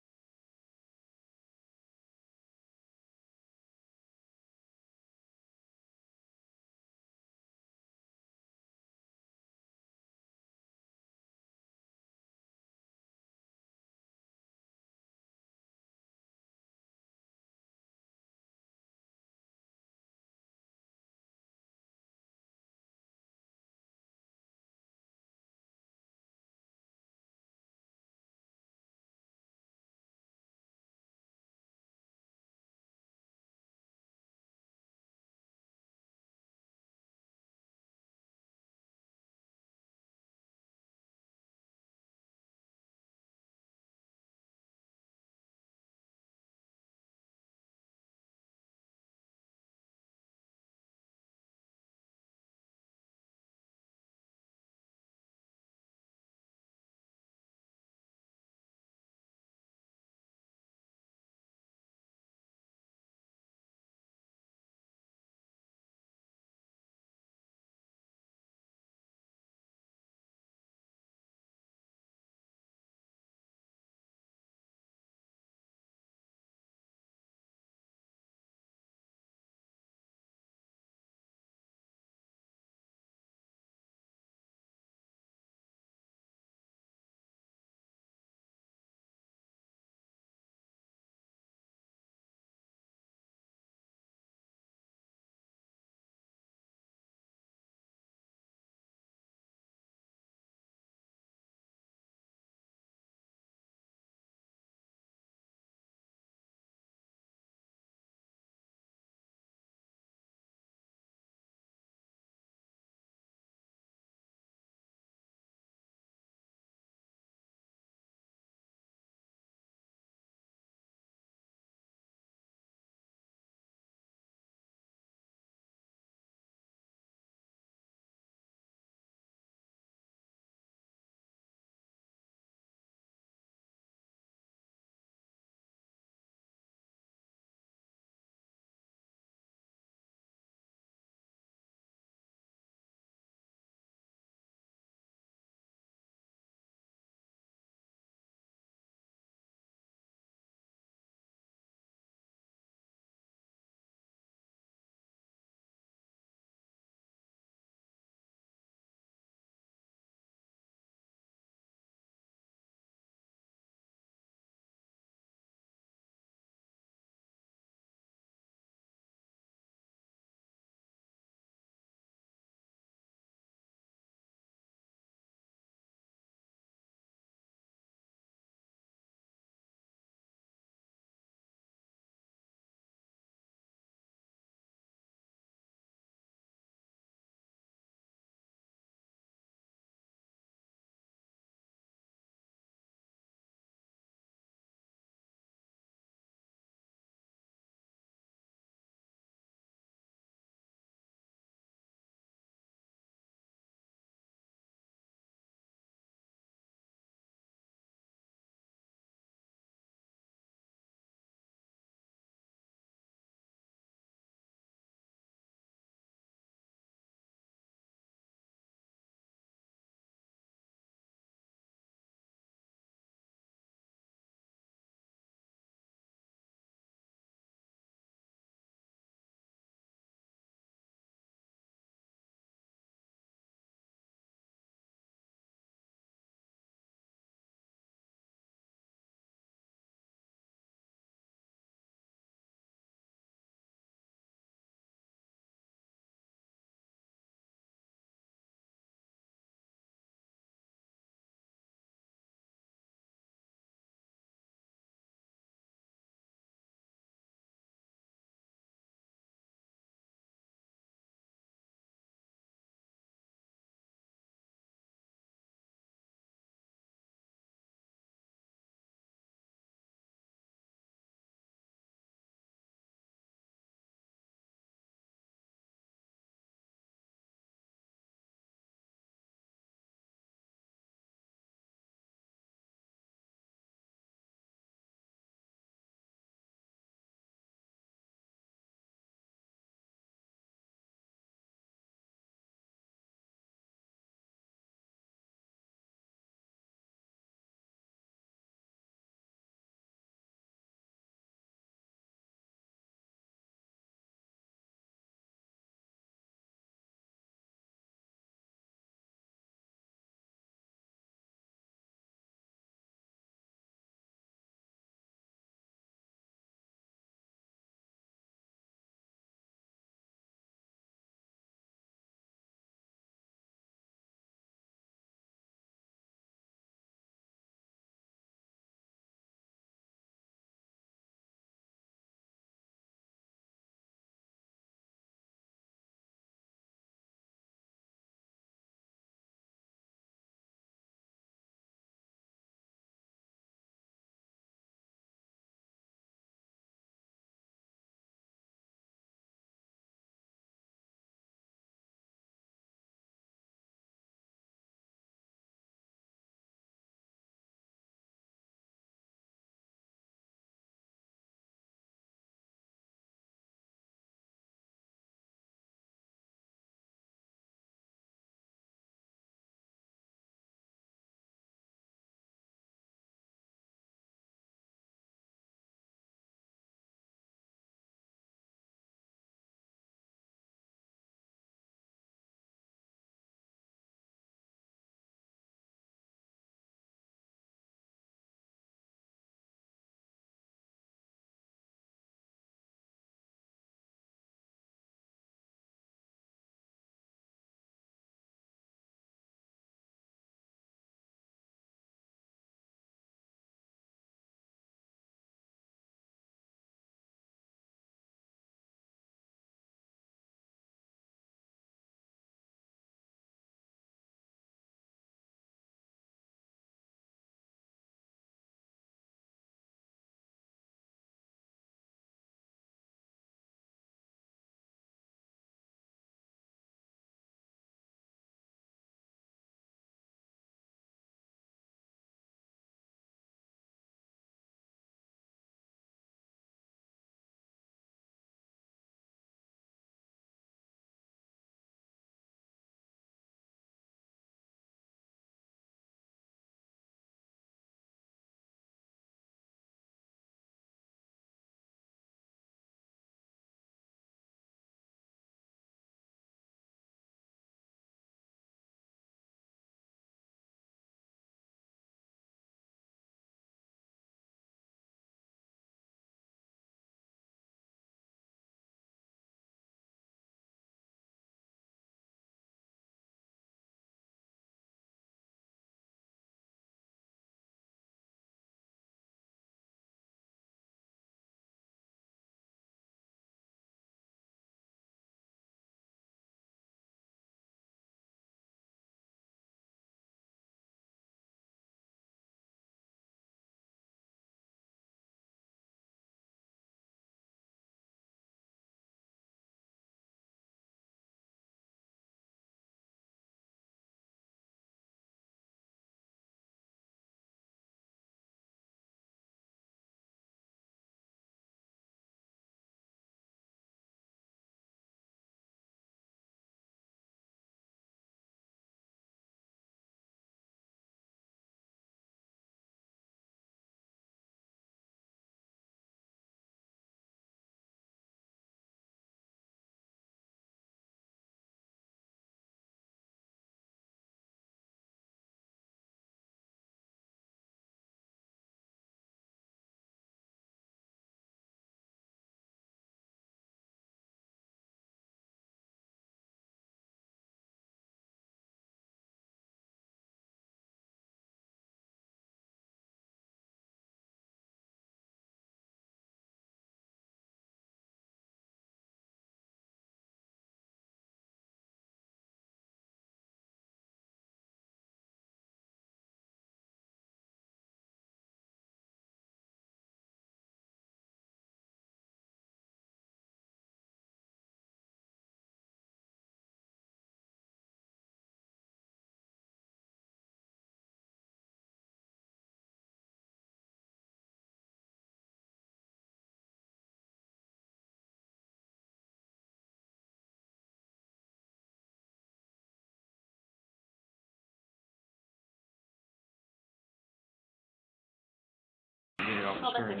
Oh, that's screen.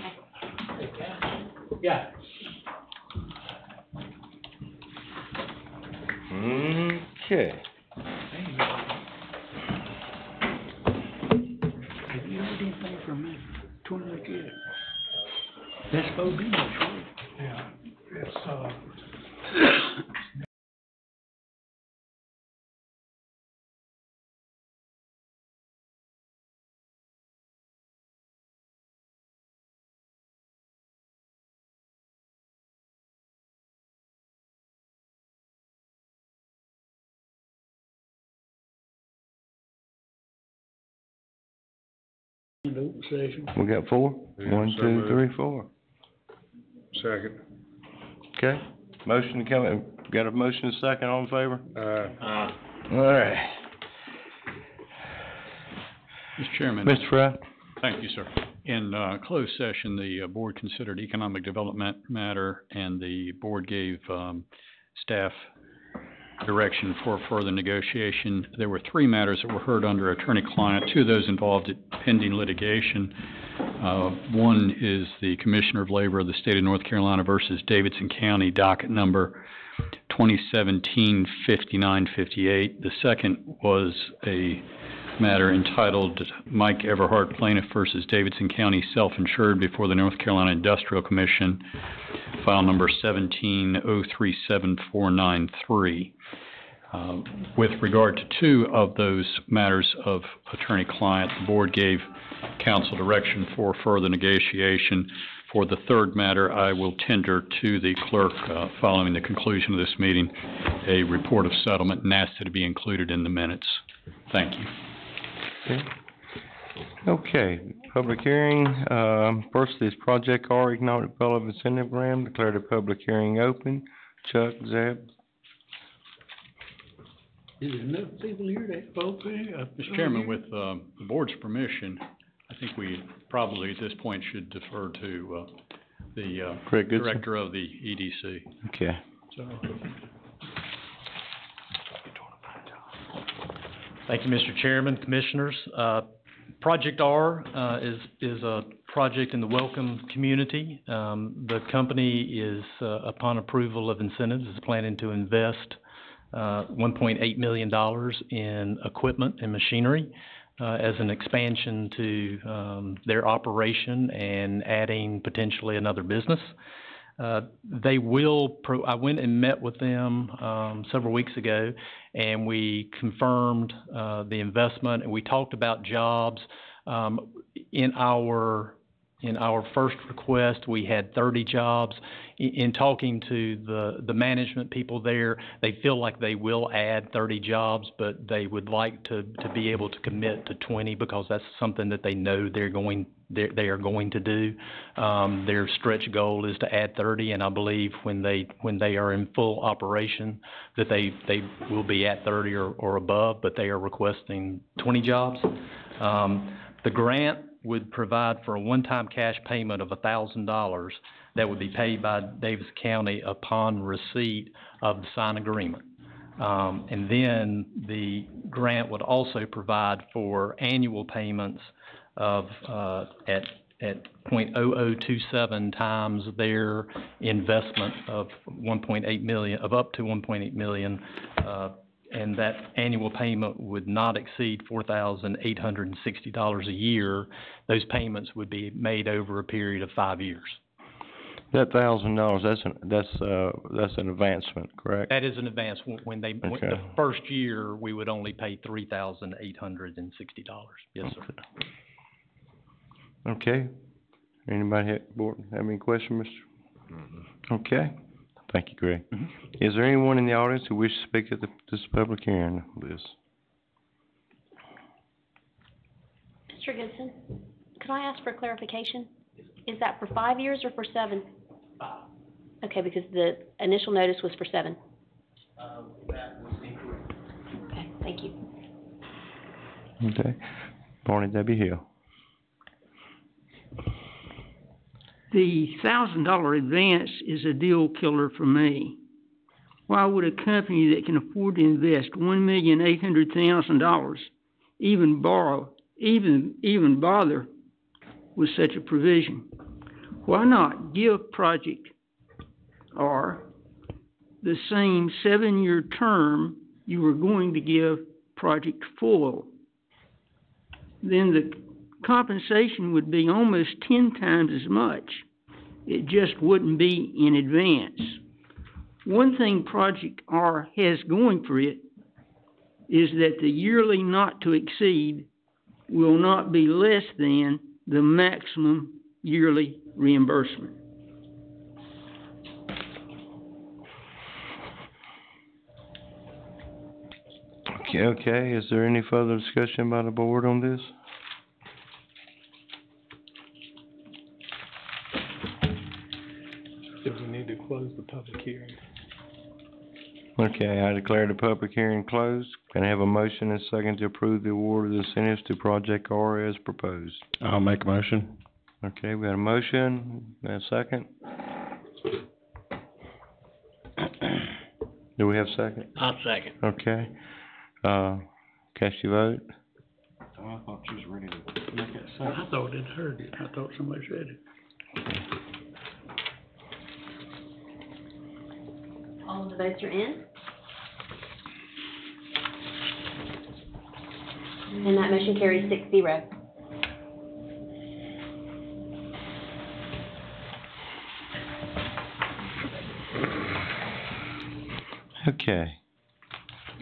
okay. Yeah. Okay. Have you heard anything from that tournament yet? That's supposed to be next week. Yeah, it's, In the open session. We got four? Yeah, One, so two, moved. three, four. Second. Okay. Motion to come, got a motion and a second, all in favor? All right. Mr. Chairman. Mr. Fry? Thank you, sir. In, closed session, the, board considered economic development matter, and the board gave, staff direction for further negotiation. There were three matters that were heard under attorney-client, two of those involved pending litigation. One is the Commissioner of Labor of the State of North Carolina versus Davidson County, docket number 2017-5958. The second was a matter entitled Mike Everhart Plaintiff versus Davidson County Self-Insured before the North Carolina Industrial Commission, file number 170379493. With regard to two of those matters of attorney-client, the board gave counsel direction for further negotiation. For the third matter, I will tender to the clerk, following the conclusion of this meeting, a report of settlement and ask that it be included in the minutes. Thank you. Okay, public hearing, first is Project R Economic Development Incentive Grant, declare the public hearing open. Chuck, Zeb? Is there enough people here that vote for it? Mr. Chairman, with, the board's permission, I think we probably at this point should defer to, the, Craig Goodson. director of the EDC. Okay. So, Thank you, Mr. Chairman, Commissioners. Project R is a project in the Welcome community. The company is, upon approval of incentives, is planning to invest $1.8 million in equipment and machinery as an expansion to their operation and adding potentially another business. They will, I went and met with them several weeks ago, and we confirmed the investment, and we talked about jobs. In our first request, we had 30 jobs. In talking to the management people there, they feel like they will add 30 jobs, but they would like to be able to commit to 20 because that's something that they know they are going to do. Their stretch goal is to add 30, and I believe when they are in full operation that they will be at 30 or above, but they are requesting 20 jobs. The grant would provide for a one-time cash payment of $1,000 that would be paid by Davis County upon receipt of the signed agreement. And then the grant would also provide for annual payments of at 0.0027 times their investment of $1.8 million, of up to $1.8 million, and that annual payment would not exceed $4,860 a year. Those payments would be made over a period of 5 years. That $1,000, that's an advancement, correct? That is an advance. When they, Okay. the first year, we would only pay $3,860. Yes, sir. Okay. Anybody have any questions, Mr.? Okay. Thank you, Greg. Is there anyone in the audience who wishes to speak at this public hearing, Liz? Mr. Gibson, could I ask for clarification? Is that for 5 years or for 7? Okay, because the initial notice was for 7. That was incorrect. Okay, thank you. Okay. Morning, Debbie Hill. The $1,000 advance is a deal killer for me. Why would a company that can afford to invest $1,800,000 even bother with such a provision. Why not give Project R the same 7-year term you were going to give Project Foil? Then the compensation would be almost 10 times as much. It just wouldn't be in advance. One thing Project R has going for it is that the yearly not to exceed will not be less than the maximum yearly reimbursement. Okay, is there any further discussion by the board on this? Do we need to close the public hearing? Okay, I declare the public hearing closed. Can I have a motion and second to approve the award of the incentives to Project R as proposed? I'll make a motion. Okay, we got a motion and a second. Do we have a second? I'll second. Okay, cast your vote. Oh, I thought she was ready to make it second. I thought it heard it. I thought somebody said it. All of the votes are in. And that motion carries 6-0. Okay.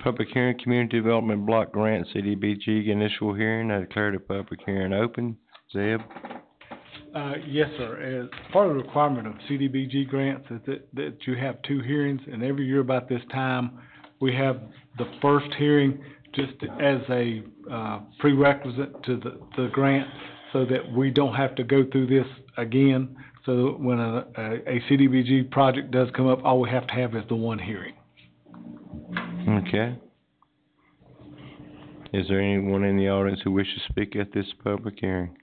Public hearing, Community Development Block Grant, CDBG, initial hearing. I declare the public hearing open. Zeb? Yes, sir. As part of the requirement of CDBG grants is that you have 2 hearings, and every year about this time, we have the first hearing just as a prerequisite to the grant, so that we don't have to go through this again. So that when a CDBG project does come up, all we have to have is the 1 hearing. Okay. Is there anyone in the audience who wishes to speak at this public hearing?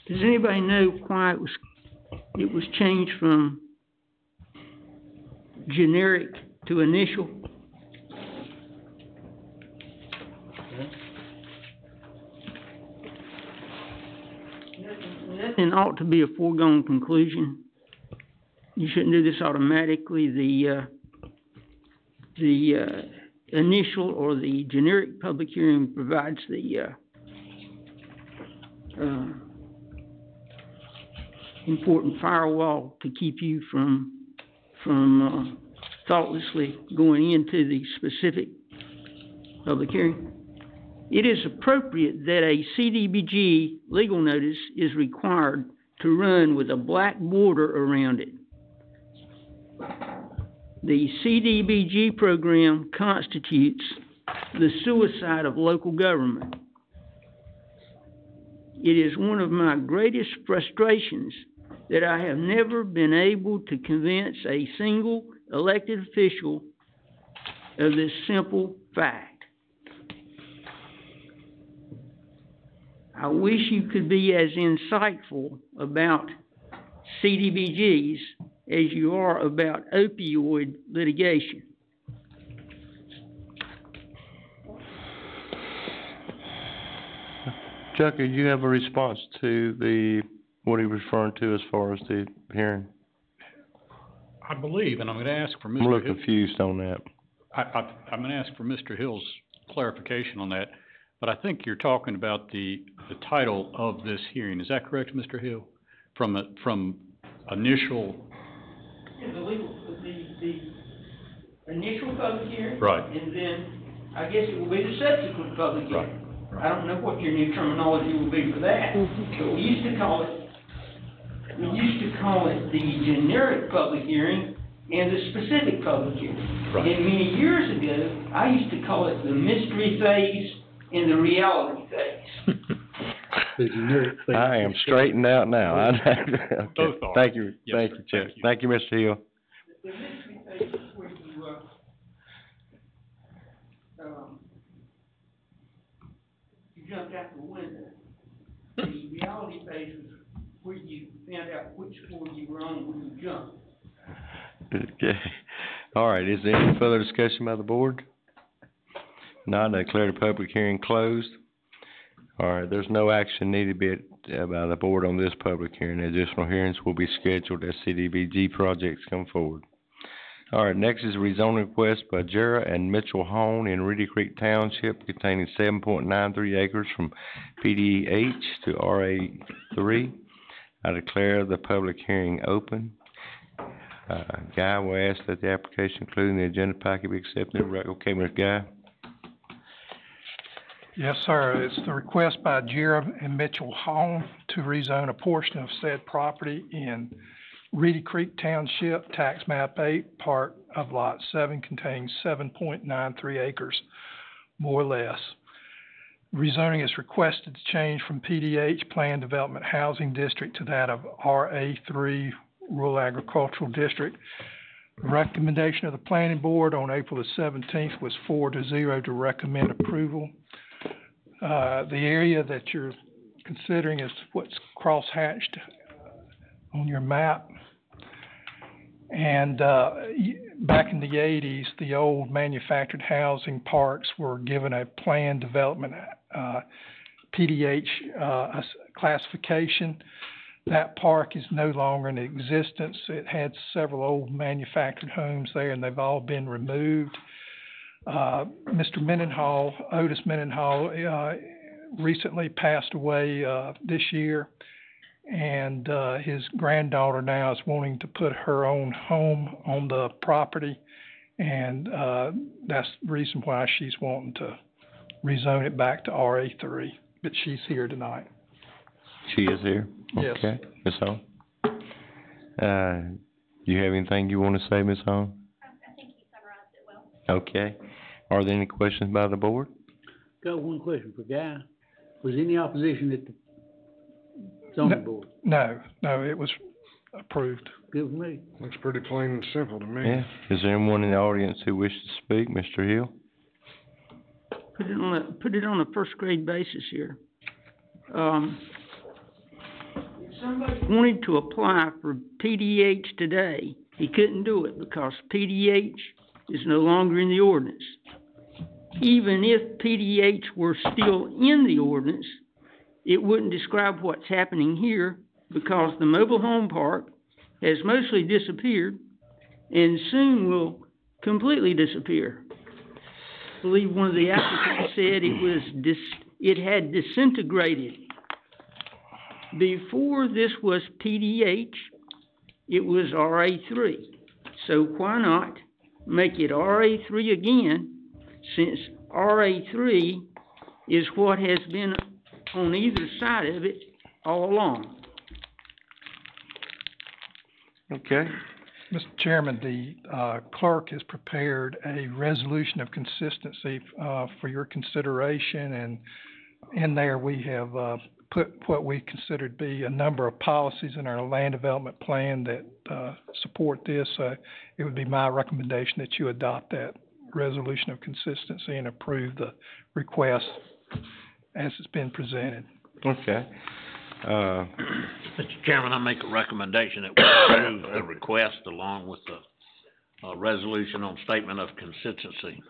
Does anybody know why it was changed from generic to initial? Nothing ought to be a foregone conclusion. You shouldn't do this automatically. The initial or the generic public hearing provides the important firewall to keep you from thoughtlessly going into the specific public hearing. It is appropriate that a CDBG legal notice is required to run with a black border around it. The CDBG program constitutes the suicide of local government. It is one of my greatest frustrations that I have never been able to convince a single elected official of this simple fact. I wish you could be as insightful about CDBGs as you are about opioid litigation. Chuck, do you have a response to what he was referring to as far as the hearing? I believe, and I'm gonna ask for Mr. I'm a little Hill- confused on that. I'm gonna ask for Mr. Hill's clarification on that, but I think you're talking about the title of this hearing. Is that correct, Mr. Hill? From initial... The initial public hearing. Right. And then, I guess it will be the subsequent public hearing. I don't know what your new terminology will be for that, but we used to call it the generic public hearing and the specific public hearing. Right. And many years ago, I used to call it the mystery phase and the reality phase. I am straightened out now. Okay. Both are. Thank you, Yes, thank sir. you, Chuck. Thank you. Thank you, Mr. Hill. The mystery phase is where you jumped out the window. The reality phase was where you found out which floor you were on when you jumped. Okay. All right, is there any further discussion by the board? Not, I declare the public hearing closed. All right, there's no action needed by the board on this public hearing. Additional hearings will be scheduled as CDBG projects come forward. All right, next is a rezoning request by Jera and Mitchell Hone in Reedy Creek Township containing 7.93 acres from PDH to RA3. I declare the public hearing open. Guy will ask that the application including the agenda packet be accepted. Okay, Mr. Guy? Yes, sir. It's the request by Jera and Mitchell Home to rezone a portion of said property in Reedy Creek Township, tax map 8, part of lot 7, containing 7.93 acres, more or less. Rezoning is requested to change from PDH, Planned Development Housing District, to that of RA3, Rural Agricultural District. The recommendation of the Planning Board on April the 17th was 4-0 to recommend approval. The area that you're considering is what's cross-hatched on your map. And back in the 80s, the old manufactured housing parks were given a planned development PDH classification. That park is no longer in existence. It had several old manufactured homes there, and they've all been removed. Mr. Mendenhall, Otis Mendenhall, recently passed away this year, and his granddaughter now is wanting to put her own home on the property, and that's the reason why she's wanting to rezone it back to RA3, but she's here tonight. She is here? Yes. Okay, Ms. Hone? You have anything you want to say, Ms. Hone? I think you summarized it well. Okay. Are there any questions by the board? Got one question for Guy. Was any opposition at the zoning board? No, it was approved. Good with me. Looks pretty plain and simple to me. Yeah. Is there anyone in the audience who wishes to speak? Mr. Hill? Put it on a first grade basis here. If somebody wanted to apply for PDH today, he couldn't do it because PDH is no longer in the ordinance. Even if PDH were still in the ordinance, it wouldn't describe what's happening here because the mobile home park has mostly disappeared and soon will completely disappear. I believe one of the applicants said it had disintegrated. Before this was PDH, it was RA3. So why not make it RA3 again, since RA3 is what has been on either side of it all along. Okay. Mr. Chairman, the clerk has prepared a resolution of consistency for your consideration, and in there we have put what we consider to be a number of policies in our land development plan that support this. It would be my recommendation that you adopt that resolution of consistency and approve the request as it's been presented. Okay. Mr. Chairman, I make a recommendation that we approve the request along with the resolution on statement of consistency.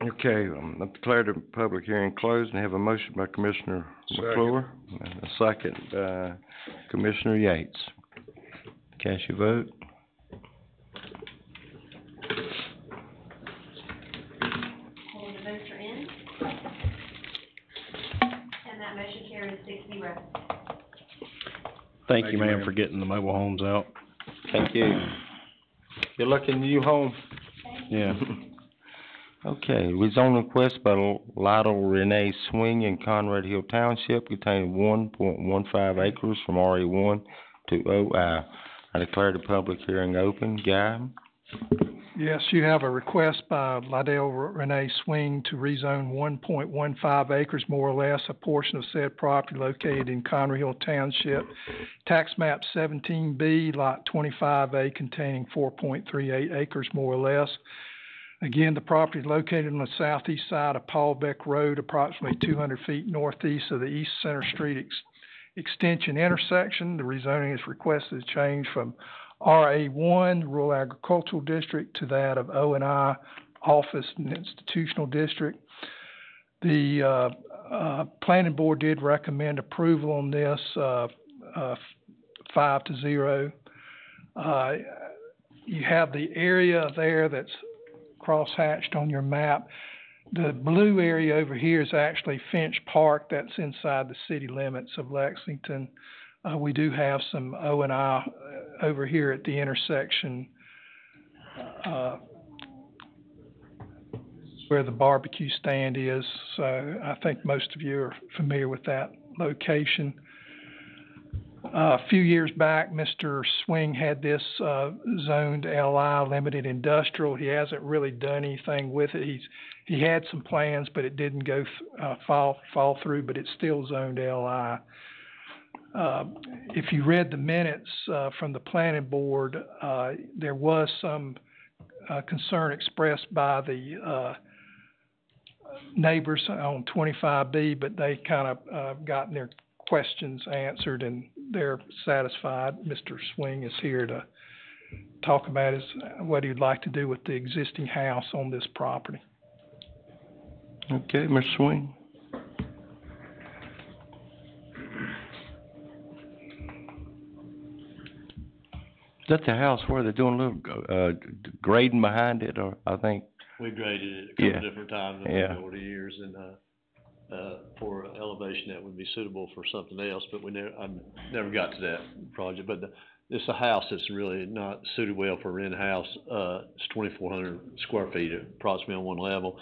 Okay, I declare the public hearing closed and have a motion by Commissioner McClure and a second by Commissioner Yates. Cast your vote. All the votes are in. And that motion carries 6-0. Thank you, ma'am, for getting the mobile homes out. Thank you. Good luck in the new home. Yeah. Okay, rezoning request by Lytle Renee Swing in Conrad Hill Township containing 1.15 acres from RA1 to OI. I declare the public hearing open. Guy? Yes, you have a request by Lytle Renee Swing to rezone 1.15 acres, more or less, a portion of said property located in Conrad Hill Township, tax map 17B, lot 25A, containing 4.38 acres, more or less. Again, the property is located on the southeast side of Paul Beck Road, approximately 200 feet northeast of the East Center Street extension intersection. The rezoning is requested to change from RA1, Rural Agricultural District, to that of O&I, Office and Institutional District. The Planning Board did recommend approval on this, 5-0. You have the area there that's cross-hatched on your map. The blue area over here is actually Finch Park. That's inside the city limits of Lexington. We do have some O&I over here at the intersection where the barbecue stand is. So I think most of you are familiar with that location. A few years back, Mr. Swing had this zoned LI, limited industrial. He hasn't really done anything with it. He had some plans, but it didn't go fall through, but it's still zoned LI. If you read the minutes from the planning board, there was some concern expressed by the neighbors on 25B, but they kind of gotten their questions answered and they're satisfied. Mr. Swing is here to talk about what he'd like to do with the existing house on this property. Okay, Mr. Swing. Is that the house where they're doing a little grading behind it, or I think? We graded it a couple different times over the years, and for elevation that would be suitable for something else, but I never got to that project. But it's a house that's really not suited well for a in-house. It's 2,400 square feet, approximately on one level.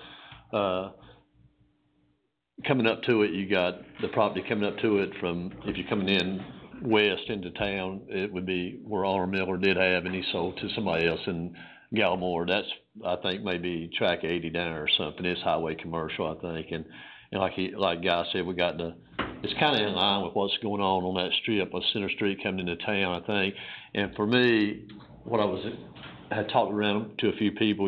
Coming up to it, you got the property coming up to it from, if you're coming in west into town, it would be where Honor Miller did have, and he sold to somebody else in Gallimore. That's, I think, maybe track 80 down or something. It's highway commercial, I think, and like Guy said, it's kind of in line with what's going on that strip of Center Street coming into town, I think. And for me, I had talked around to a few people,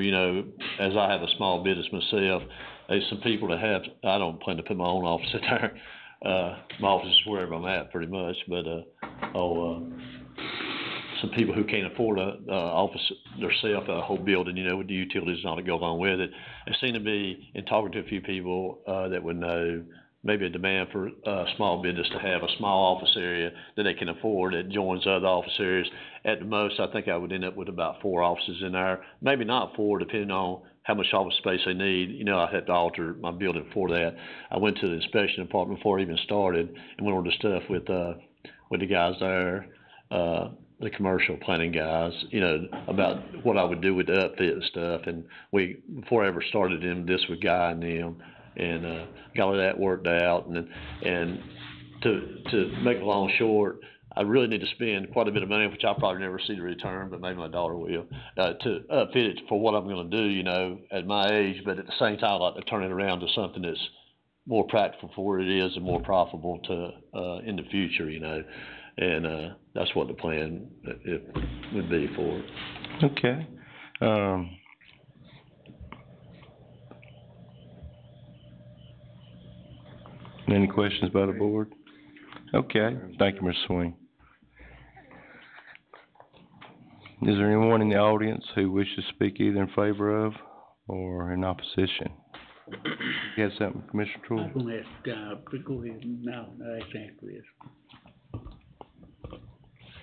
as I have a small business myself, there's some people that have, I don't plan to put my own office in there. My office is wherever I'm at pretty much, but some people who can't afford a office themselves, a whole building, with the utilities and all that go along with it. It seemed to be, in talking to a few people that would know, maybe a demand for small business to have a small office area that they can afford that joins other office areas. At the most, I think I would end up with about 4 offices in there. Maybe not 4, depending on how much office space they need. I had to alter my building for that. I went to the inspection department before I even started and went over the stuff with the guys there, the commercial planning guys, about what I would do with the upfit and stuff. And before I ever started in this with Guy and them, and got all that worked out. And to make a long short, I really need to spend quite a bit of money, which I'll probably never see the return, but maybe my daughter will, to upfit it for what I'm going to do, at my age. But at the same time, I'd like to turn it around to something that's more practical for what it is and more profitable in the future, And that's what the plan would be for it. Okay. Any questions by the board? Okay, thank you, Mr. Swing. Is there anyone in the audience who wishes to speak either in favor of or in opposition? You have something, Commissioner I Troy? was going to ask, go ahead, no, that's after this.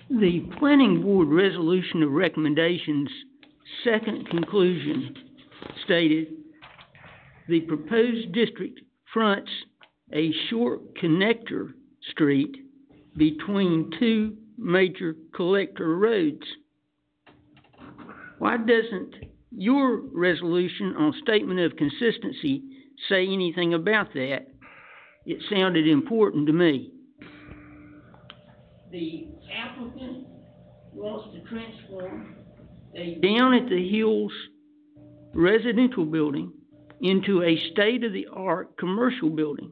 The planning board resolution of recommendations, second conclusion stated, the proposed district fronts a short connector street between 2 major collector roads. Why doesn't your resolution on statement of consistency say anything about that? It sounded important to me. The applicant wants to transform a down at the hills residential building into a state-of-the-art commercial building.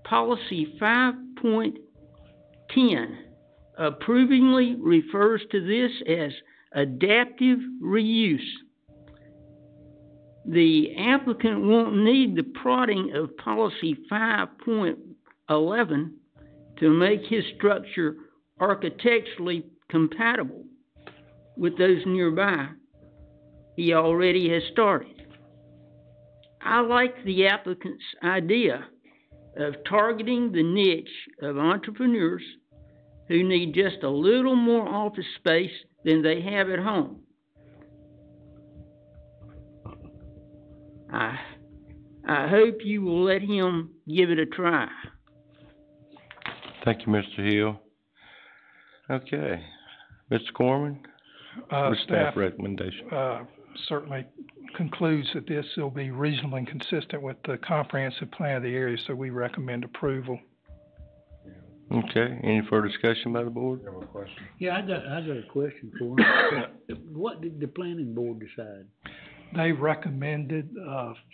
Policy 5.10 approvingly refers to this as adaptive reuse. The applicant won't need the prodding of policy 5.11 to make his structure architecturally compatible. with those nearby, he already has started. I like the applicant's idea of targeting the niche of entrepreneurs who need just a little more office space than they have at home. I hope you will let him give it a try. Thank you, Mr. Hill. Okay, Mr. Corman, what's staff recommendation? Certainly concludes that this will be reasonably and consistent with the comprehensive plan of the area, so we recommend approval. Okay, any further discussion by the board? Yeah, I got a question for him. What did the planning board decide? They recommended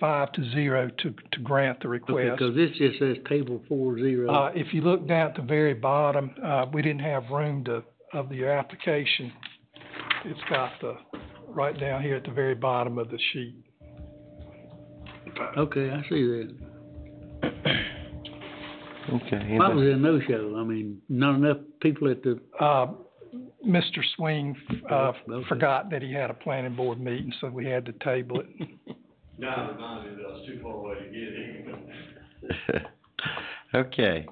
5-0 to grant the request. Okay, because this just says table 4-0. If you look down at the very bottom, we didn't have room of the application. It's got right down here at the very bottom of the sheet. Okay, I see that. Okay. Why was it a no-show? I mean, not enough people at the... Mr. Swing Okay. forgot that he had a planning board meeting, so we had to table it. Now I reminded me that I was too far away to get it. Okay.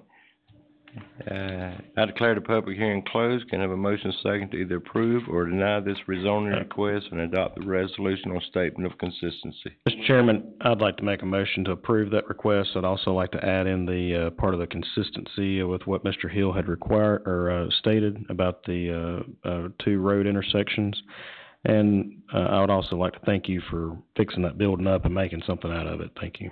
I declare the public hearing closed. Can I have a motion second to either approve or deny this rezoning request and adopt the resolution on statement of consistency? Mr. Chairman, I'd like to make a motion to approve that request. I'd also like to add in the, part of the consistency with what Mr. Hill had required, or, stated about the, 2 road intersections. And, I would also like to thank you for fixing that building up and making something out of it. Thank you.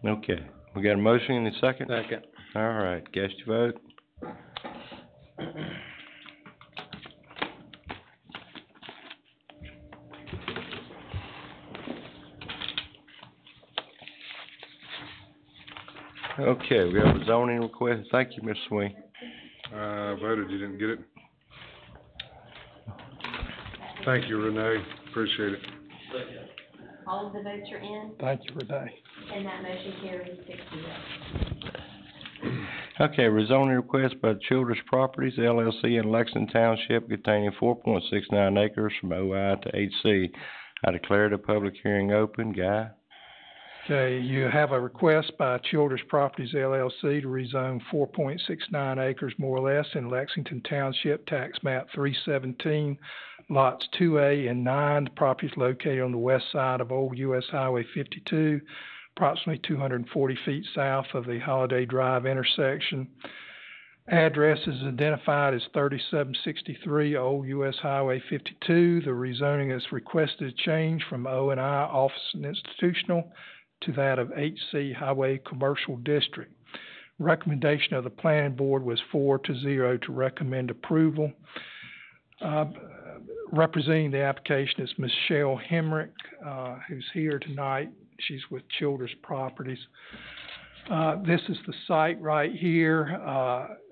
Okay. We got a motion and a second? Second. All right, cast your vote. Okay, we have a zoning request. Thank you, Ms. Swing. Voted you didn't get it. Thank you, Renee, appreciate it. All of the votes are in, Thank you, Renee. and that motion carries 6-0. Okay, rezoning request by Childress Properties LLC in Lexington Township containing 4.69 acres from OI to HC. I declare the public hearing open. Guy? Okay, you have a request by Childress Properties LLC to rezone 4.69 acres more or less in Lexington Township, tax map 317, lots 2A and 9. The property is located on the west side of Old US Highway 52, approximately 240 feet south of the Holiday Drive intersection. Address is identified as 3763 Old US Highway 52. The rezoning is requested to change from O&I Office and Institutional to that of HC Highway Commercial District. Recommendation of the planning board was 4-0 to recommend approval. Representing the application is Michelle Hemrick, who's here tonight. She's with Childress Properties. This is the site right here.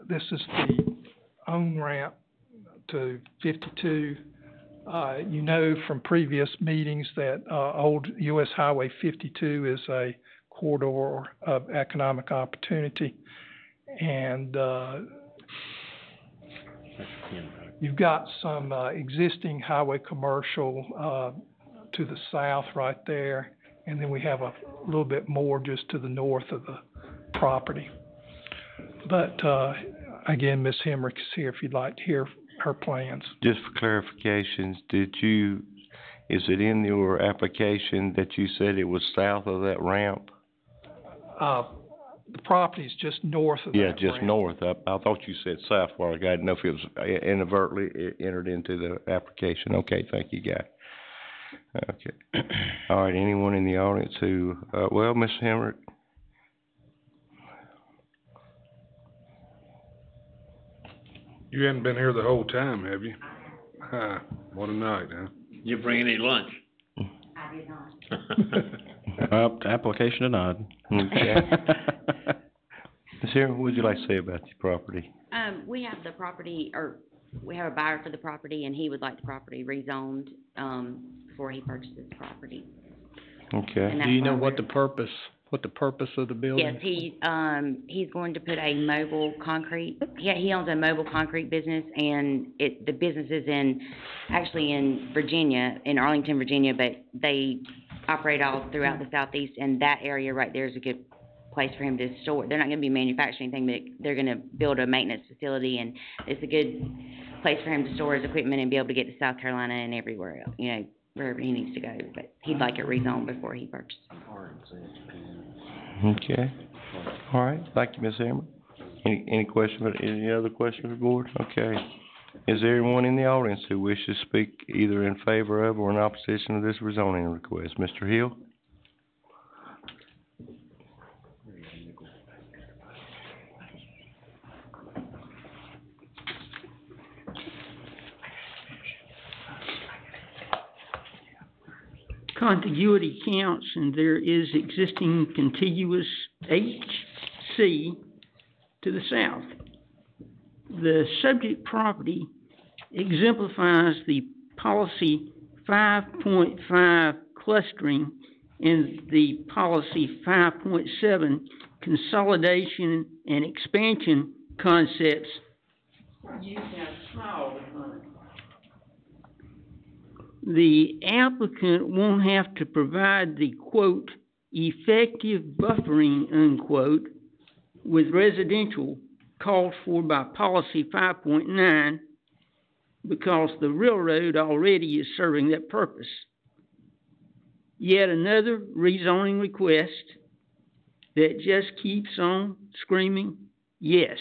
This is the on-ramp to 52. You know from previous meetings that Old US Highway 52 is a corridor of economic opportunity. And you've got some existing highway commercial to the south right there. And then we have a little bit more just to the north of the property. But again, Ms. Hemrick is here if you'd like to hear her plans. Just for clarifications, is it in your application that you said it was south of that ramp? The property is just north of that Yeah, just ramp. north. I thought you said south, where I didn't know if it was inadvertently entered into the application. Okay, thank you, Guy. Okay. All right, anyone in the audience who, well, Ms. Hemrick? You hadn't been here the whole time, have you? What a night, huh? You bring any lunch? I did not. Application denied. Okay. Ms. Hemrick, what would you like to say about your property? We have the property, or we have a buyer for the property, and he would like the property rezoned, before he purchases the property. Okay. Do you know what the purpose what the purpose of the building? Yes, he's going to put a mobile concrete, he owns a mobile concrete business, and the business is actually in Virginia, in Arlington, Virginia, but they operate all throughout the southeast, and that area right there is a good place for him to store. They're not gonna be manufacturing anything, but they're gonna build a maintenance facility, and it's a good place for him to store his equipment and be able to get to South Carolina and everywhere else, wherever he needs to go, but he'd like it rezoned before he purchases. Okay. All right, thank you, Ms. Hammer. Any other questions for the board? Okay. Is there anyone in the audience who wishes to speak either in favor of or in opposition to this rezoning request? Mr. Hill? Contiguity counts, and there is existing contiguous HC to the south. The subject property exemplifies the policy 5.5 clustering and the policy 5.7 consolidation and expansion concepts using a small component. The applicant won't have to provide the, quote, effective buffering, unquote, with residential called for by policy 5.9 because the railroad already is serving that purpose. Yet another rezoning request that just keeps on screaming, yes.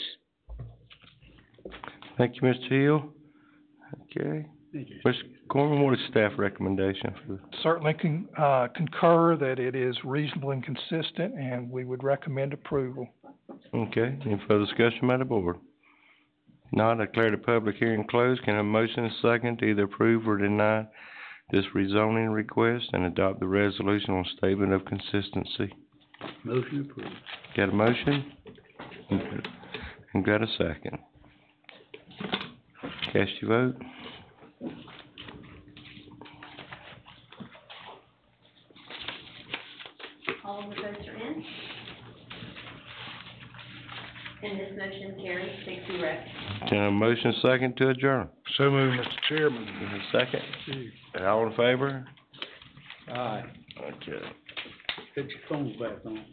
Thank you, Mr. Hill. Okay. Mr. Corman, what is staff recommendation for Certainly concur that it is reasonable and consistent, and we would recommend approval. Okay, any further discussion by the board? Not, I declare the public hearing closed. Can I have a motion and a second to either approve or deny this rezoning request and adopt the resolution on statement of consistency? Motion approved. Got a motion? And got a second. Cast your vote. All of the votes are in. And this motion carries 6-0. Can I have a motion and a second to adjourn? So moved, Mr. Chairman. Second. All in favor? Aye. Okay. Put your phones back on.